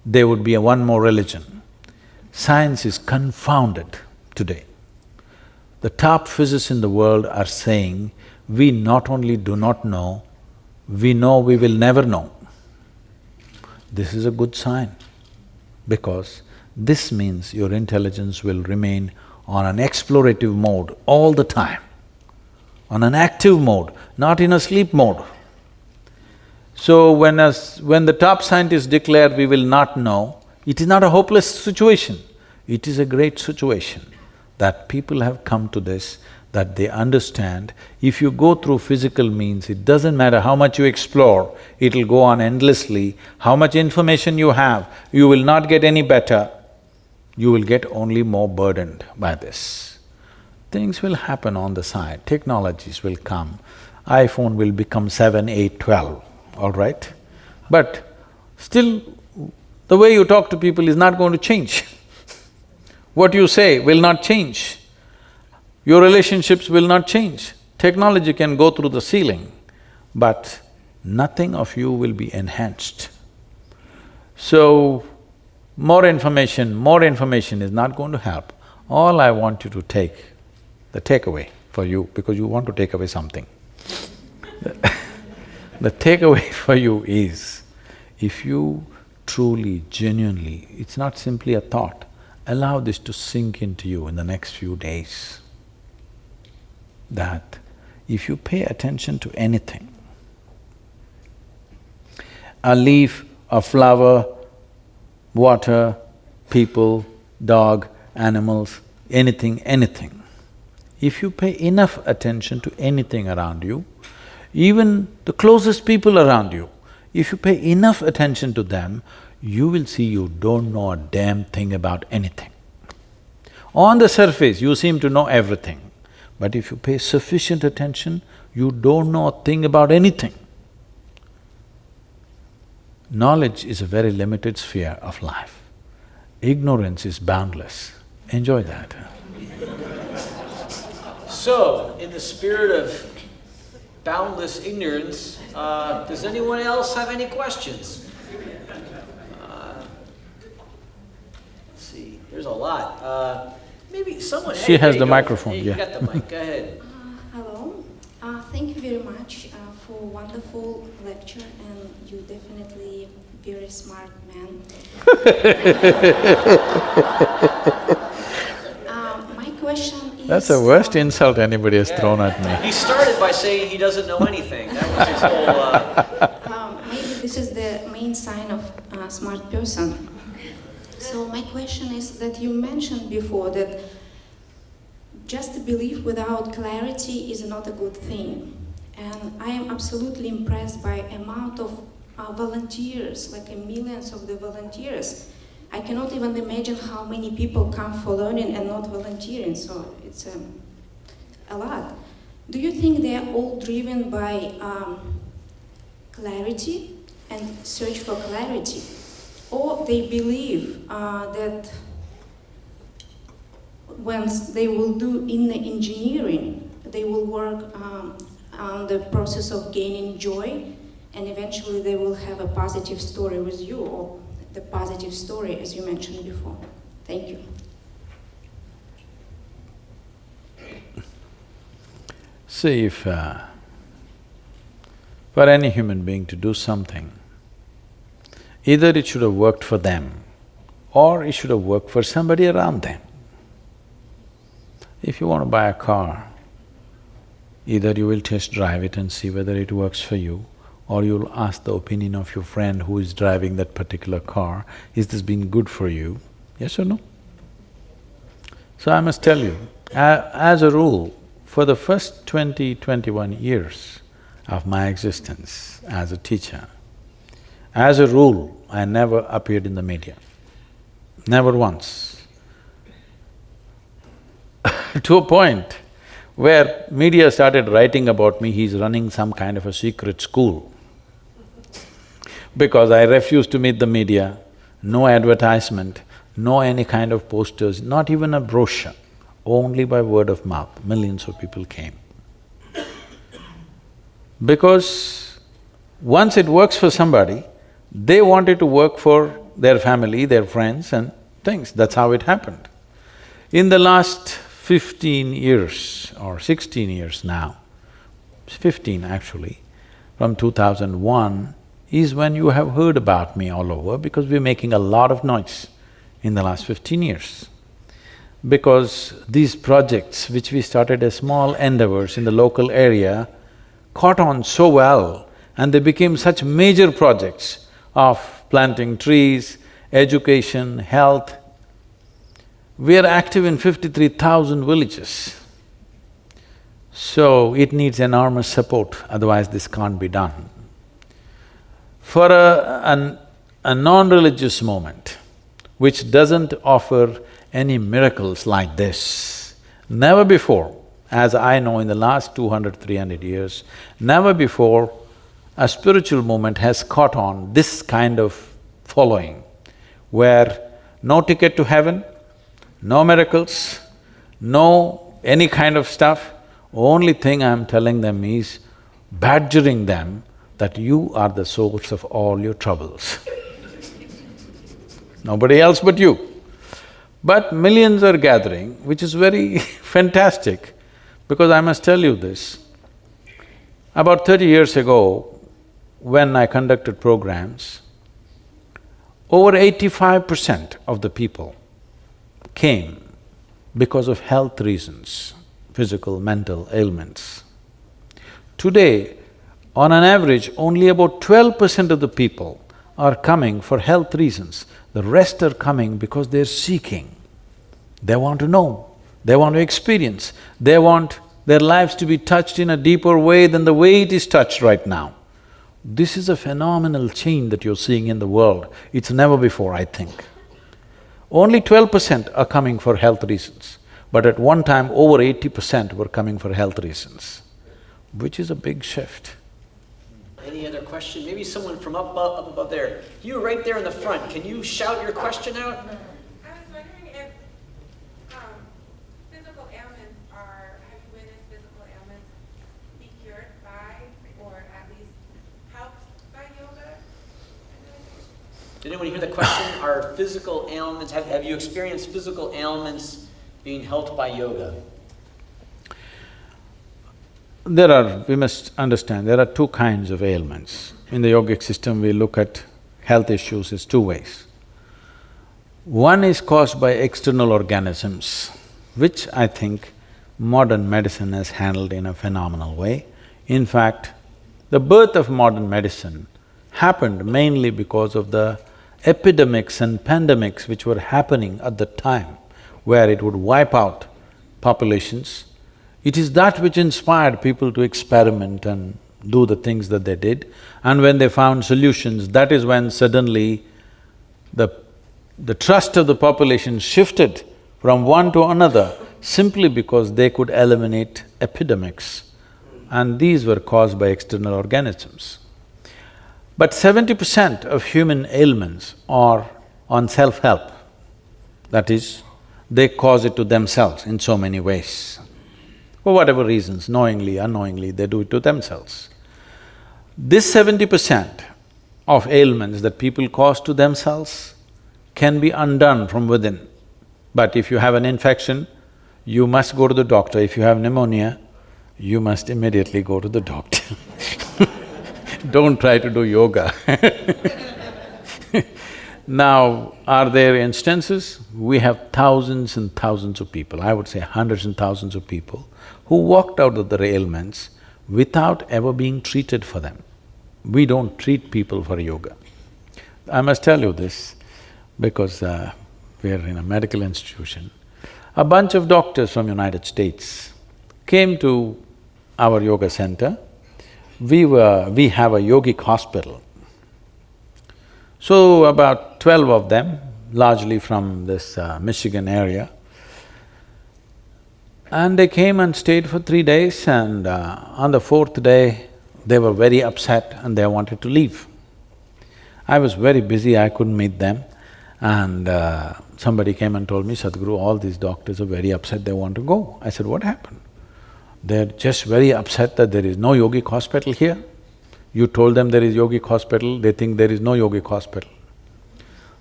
S2: there would be one more religion. Science is confounded today. The top physicists in the world are saying, we not only do not know, we know we will never know. This is a good sign, because this means your intelligence will remain on an explorative mode all the time, on an active mode, not in a sleep mode. So when the top scientists declare we will not know, it is not a hopeless situation, it is a great situation that people have come to this, that they understand if you go through physical means, it doesn't matter how much you explore, it'll go on endlessly. How much information you have, you will not get any better, you will get only more burdened by this. Things will happen on the side, technologies will come, iPhone will become 7, 8, 12, all right? But still, the way you talk to people is not going to change. What you say will not change. Your relationships will not change. Technology can go through the ceiling, but nothing of you will be enhanced. So, more information is not going to help. All I want you to take, the takeaway for you, because you want to take away something. The takeaway for you is, if you truly, genuinely, it's not simply a thought, allow this to sink into you in the next few days, that if you pay attention to anything, a leaf, a flower, water, people, dog, animals, anything, if you pay enough attention to anything around you, even the closest people around you, if you pay enough attention to them, you will see you don't know a damn thing about anything. On the surface, you seem to know everything, but if you pay sufficient attention, you don't know a thing about anything. Knowledge is a very limited sphere of life. Ignorance is boundless. Enjoy that.
S1: So, in the spirit of boundless ignorance, does anyone else have any questions? Let's see, there's a lot. Maybe someone…
S2: She has the microphone,
S1: hey,
S2: yeah.
S1: You got the mic, go ahead.
S4: Hello. Thank you very much for a wonderful lecture, and you definitely very smart man. My question is…
S2: That's the worst insult anybody has thrown at me.
S1: He started by saying he doesn't know anything. That was his whole…
S4: maybe this is the main sign of a smart person. So my question is that you mentioned before that just a belief without clarity is not a good thing. And I am absolutely impressed by amount of volunteers, like millions of the volunteers. I cannot even imagine how many people come for learning and not volunteering, so it's a lot. Do you think they are all driven by clarity and search for clarity? Or they believe that once they will do in the engineering, they will work on the process of gaining joy, and eventually they will have a positive story with you, or the positive story as you mentioned before. Thank you.
S2: See, if for any human being to do something, either it should have worked for them, or it should have worked for somebody around them. If you want to buy a car, either you will test drive it and see whether it works for you, or you'll ask the opinion of your friend who is driving that particular car, is this being good for you? Yes or no? So I must tell you, as a rule, for the first 21 years of my existence as a teacher, as a rule, I never appeared in the media, never once. To a point where media started writing about me, he's running some kind of a secret school. Because I refused to meet the media, no advertisement, no any kind of posters, not even a brochure, only by word of mouth, millions of people came. Because once it works for somebody, they want it to work for their family, their friends and things, that's how it happened. In the last 15 years or 16 years now, 15 actually, from 2001 is when you have heard about me all over because we're making a lot of noise in the last 15 years. Because these projects which we started as small endeavors in the local area caught on so well and they became such major projects of planting trees, education, health. We are active in 53,000 villages. So it needs enormous support, otherwise this can't be done. For a non-religious movement, which doesn't offer any miracles like this, never before, as I know in the last 200, 300 years, never before a spiritual movement has caught on this kind of following, where no ticket to heaven, no miracles, no any kind of stuff, only thing I'm telling them is badgering them that you are the source of all your troubles. Nobody else but you. But millions are gathering, which is very fantastic, because I must tell you this. About 30 years ago, when I conducted programs, over 85% of the people came because of health reasons, physical, mental ailments. Today, on an average, only about 12% of the people are coming for health reasons. The rest are coming because they're seeking. They want to know, they want to experience, they want their lives to be touched in a deeper way than the way it is touched right now. This is a phenomenal change that you're seeing in the world. It's never before, I think. Only 12% are coming for health reasons, but at one time over 80% were coming for health reasons, which is a big shift.
S1: Any other question? Maybe someone from up above there. You right there in the front, can you shout your question out?
S5: I was wondering if physical ailments have you witnessed physical ailments be cured by, or at least helped by yoga?
S1: Did anyone hear the question? Are physical ailments, have you experienced physical ailments being helped by yoga?
S2: We must understand, there are two kinds of ailments. In the yogic system, we look at health issues as two ways. One is caused by external organisms, which I think modern medicine has handled in a phenomenal way. In fact, the birth of modern medicine happened mainly because of the epidemics and pandemics which were happening at the time, where it would wipe out populations. It is that which inspired people to experiment and do the things that they did. And when they found solutions, that is when suddenly the trust of the population shifted from one to another simply because they could eliminate epidemics. And these were caused by external organisms. But 70% of human ailments are on self-help. That is, they cause it to themselves in so many ways. For whatever reasons, knowingly, unknowingly, they do it to themselves. This 70% of ailments that people cause to themselves can be undone from within. But if you have an infection, you must go to the doctor. If you have pneumonia, you must immediately go to the doctor. Don't try to do yoga. Now, are there instances? We have thousands and thousands of people, I would say hundreds and thousands of people, who walked out of their ailments without ever being treated for them. We don't treat people for yoga. I must tell you this because we are in a medical institution. A bunch of doctors from United States came to our yoga center. We have a yogic hospital. So about 12 of them, largely from this Michigan area, and they came and stayed for 3 days, and on the 4th day, they were very upset and they wanted to leave. I was very busy, I couldn't meet them, and somebody came and told me, Sadhguru, all these doctors are very upset, they want to go. I said, what happened? They're just very upset that there is no yogic hospital here. You told them there is yogic hospital, they think there is no yogic hospital.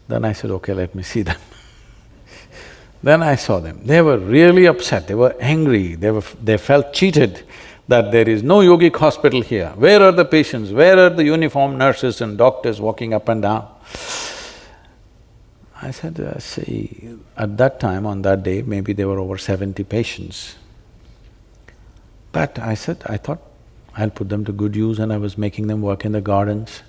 S2: Then I said, okay, let me see them. Then I saw them. They were really upset, they were angry, they felt cheated that there is no yogic hospital here. Where are the patients? Where are the uniformed nurses and doctors walking up and down? I said, see, at that time, on that day, maybe there were over 70 patients. But I said, I thought I'll put them to good use, and I was making them work in the gardens.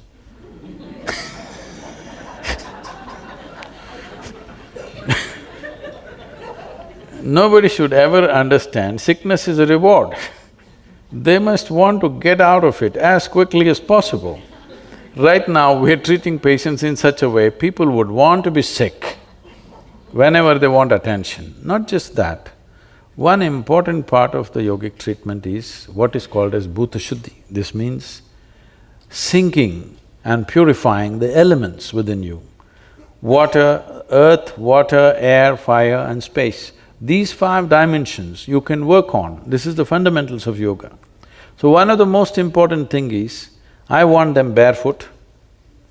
S2: Nobody should ever understand sickness is a reward. They must want to get out of it as quickly as possible. Right now, we're treating patients in such a way, people would want to be sick whenever they want attention. Not just that, one important part of the yogic treatment is what is called as bhuta shuddhi. This means sinking and purifying the elements within you. Water, earth, water, air, fire and space. These 5 dimensions you can work on. This is the fundamentals of yoga. So one of the most important thing is, I want them barefoot,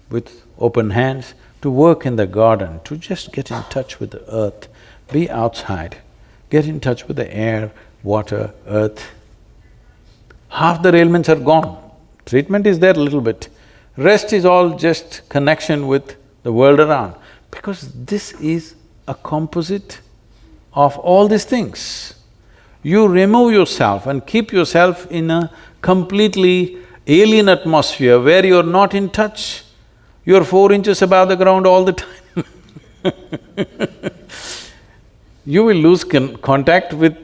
S2: with open hands, to work in the garden, to just get in touch with the earth, be outside, get in touch with the air, water, earth. Half the ailments are gone. Treatment is there a little bit. Rest is all just connection with the world around, because this is a composite of all these things. You remove yourself and keep yourself in a completely alien atmosphere where you're not in touch. You're 4 inches above the ground all the time. You will lose contact with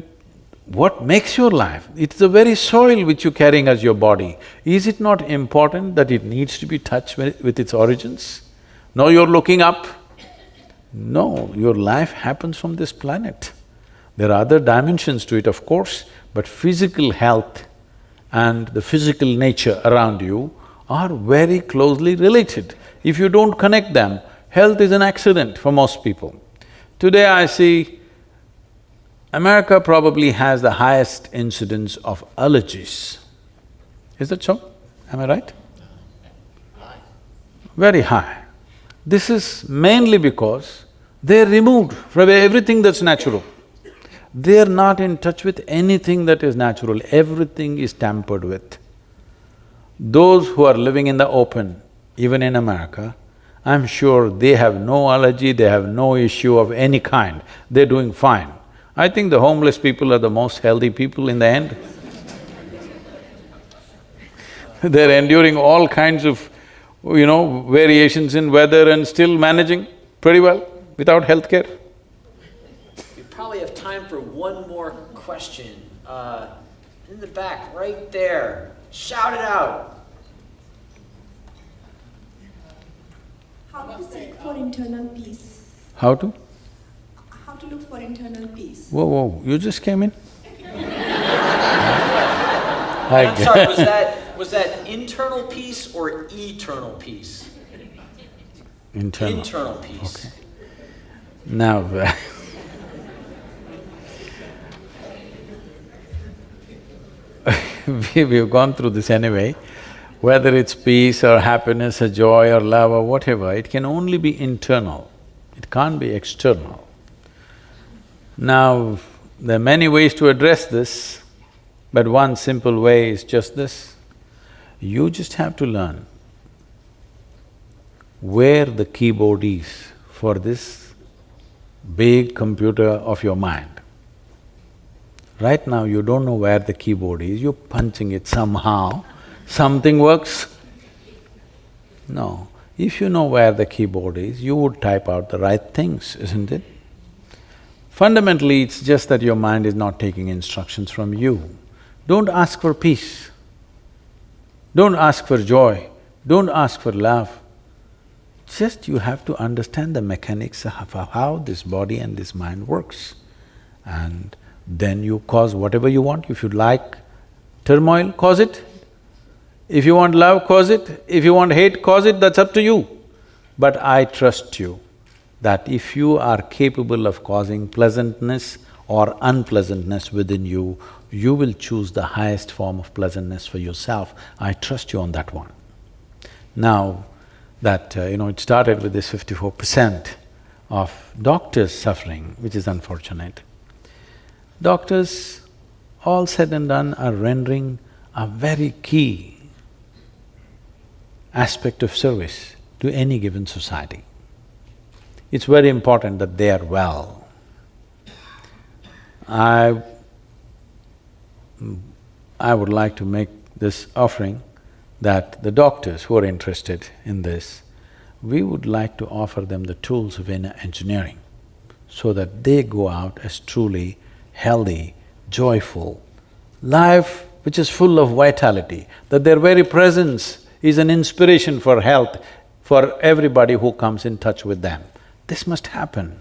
S2: what makes your life. It's the very soil which you're carrying as your body. Is it not important that it needs to be touched with its origins? No, you're looking up. No, your life happens from this planet. There are other dimensions to it, of course, but physical health and the physical nature around you are very closely related. If you don't connect them, health is an accident for most people. Today I see America probably has the highest incidence of allergies. Is that so? Am I right? Very high. This is mainly because they're removed from everything that's natural. They're not in touch with anything that is natural, everything is tampered with. Those who are living in the open, even in America, I'm sure they have no allergy, they have no issue of any kind, they're doing fine. I think the homeless people are the most healthy people in the end. They're enduring all kinds of, variations in weather and still managing pretty well without healthcare.
S1: We probably have time for one more question. In the back, right there. Shout it out.
S6: How to seek for internal peace?
S2: How to?
S6: How to look for internal peace?
S2: Whoa, you just came in?
S1: I'm sorry, was that internal peace or eternal peace?
S2: Internal.
S1: Internal peace.
S2: Okay. Now, we've gone through this anyway. Whether it's peace or happiness or joy or love or whatever, it can only be internal, it can't be external. Now, there are many ways to address this, but one simple way is just this. You just have to learn where the keyboard is for this big computer of your mind. Right now, you don't know where the keyboard is, you're punching it somehow, something works. No, If you know where the keyboard is, you would type out the right things, isn't it? Fundamentally, it's just that your mind is not taking instructions from you. Don't ask for peace. Don't ask for joy. Don't ask for love. Just you have to understand the mechanics of how this body and this mind works. And then you cause whatever you want. If you like turmoil, cause it. If you want love, cause it. If you want hate, cause it, that's up to you. But I trust you that if you are capable of causing pleasantness or unpleasantness within you, you will choose the highest form of pleasantness for yourself. I trust you on that one. Now that, it started with this 54% of doctors suffering, which is unfortunate. Doctors, all said and done, are rendering a very key aspect of service to any given society. It's very important that they are well. I would like to make this offering that the doctors who are interested in this, we would like to offer them the tools of inner engineering so that they go out as truly healthy, joyful, life which is full of vitality, that their very presence is an inspiration for health for everybody who comes in touch with them. This must happen.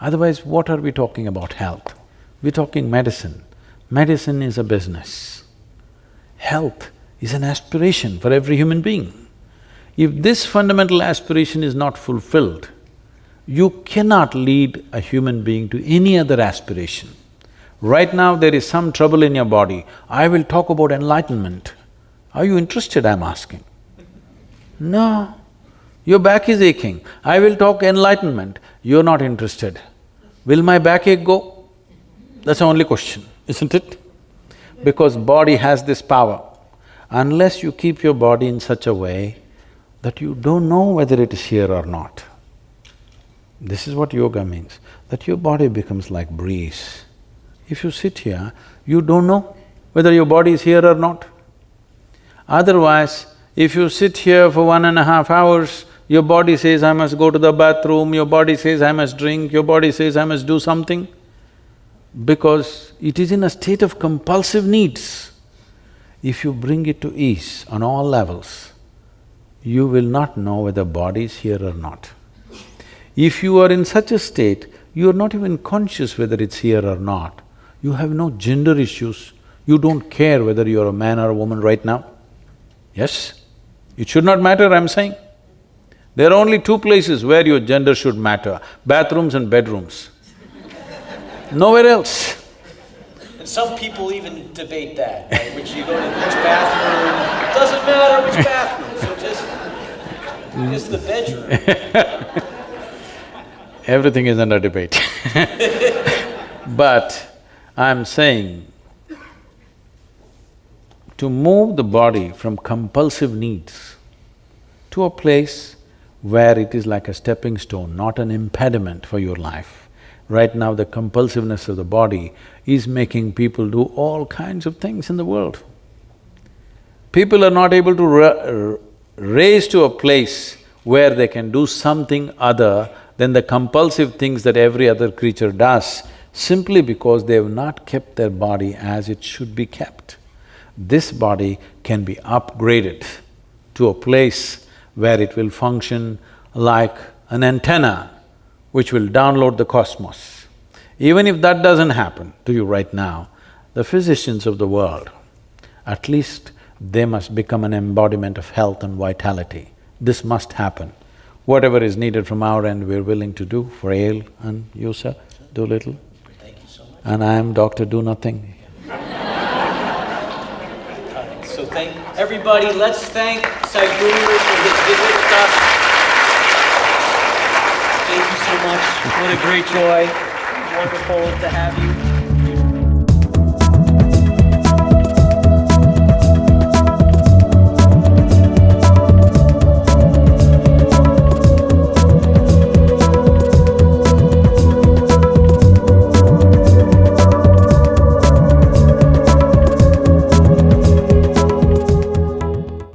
S2: Otherwise, what are we talking about health? We're talking medicine. Medicine is a business. Health is an aspiration for every human being. If this fundamental aspiration is not fulfilled, you cannot lead a human being to any other aspiration. Right now there is some trouble in your body, I will talk about enlightenment. Are you interested, I'm asking? No. Your back is aching, I will talk enlightenment, you're not interested. Will my backache go? That's the only question, isn't it? Because body has this power. Unless you keep your body in such a way that you don't know whether it is here or not. This is what yoga means, that your body becomes like breeze. If you sit here, you don't know whether your body is here or not. Otherwise, if you sit here for 1.5 hours, your body says, I must go to the bathroom, your body says, I must drink, your body says, I must do something, because it is in a state of compulsive needs. If you bring it to ease on all levels, you will not know whether body is here or not. If you are in such a state, you are not even conscious whether it's here or not. You have no gender issues, you don't care whether you're a man or a woman right now. Yes? It should not matter, I'm saying. There are only two places where your gender should matter, bathrooms and bedrooms. Nowhere else.
S1: And some people even debate that, right? Which you go to which bathroom, it doesn't matter which bathroom, so just the bedroom.
S2: Everything is under debate. But I'm saying, to move the body from compulsive needs to a place where it is like a stepping stone, not an impediment for your life. Right now, the compulsiveness of the body is making people do all kinds of things in the world. People are not able to raise to a place where they can do something other than the compulsive things that every other creature does, simply because they have not kept their body as it should be kept. This body can be upgraded to a place where it will function like an antenna which will download the cosmos. Even if that doesn't happen to you right now, the physicians of the world, at least they must become an embodiment of health and vitality. This must happen. Whatever is needed from our end, we're willing to do for Yale and you, sir, Doolittle.
S1: Thank you so much.
S2: And I am Dr. Do Nothing.
S1: So thank everybody, let's thank Sadhguru for his visit with us. Thank you so much, what a great joy, wonderful to have you.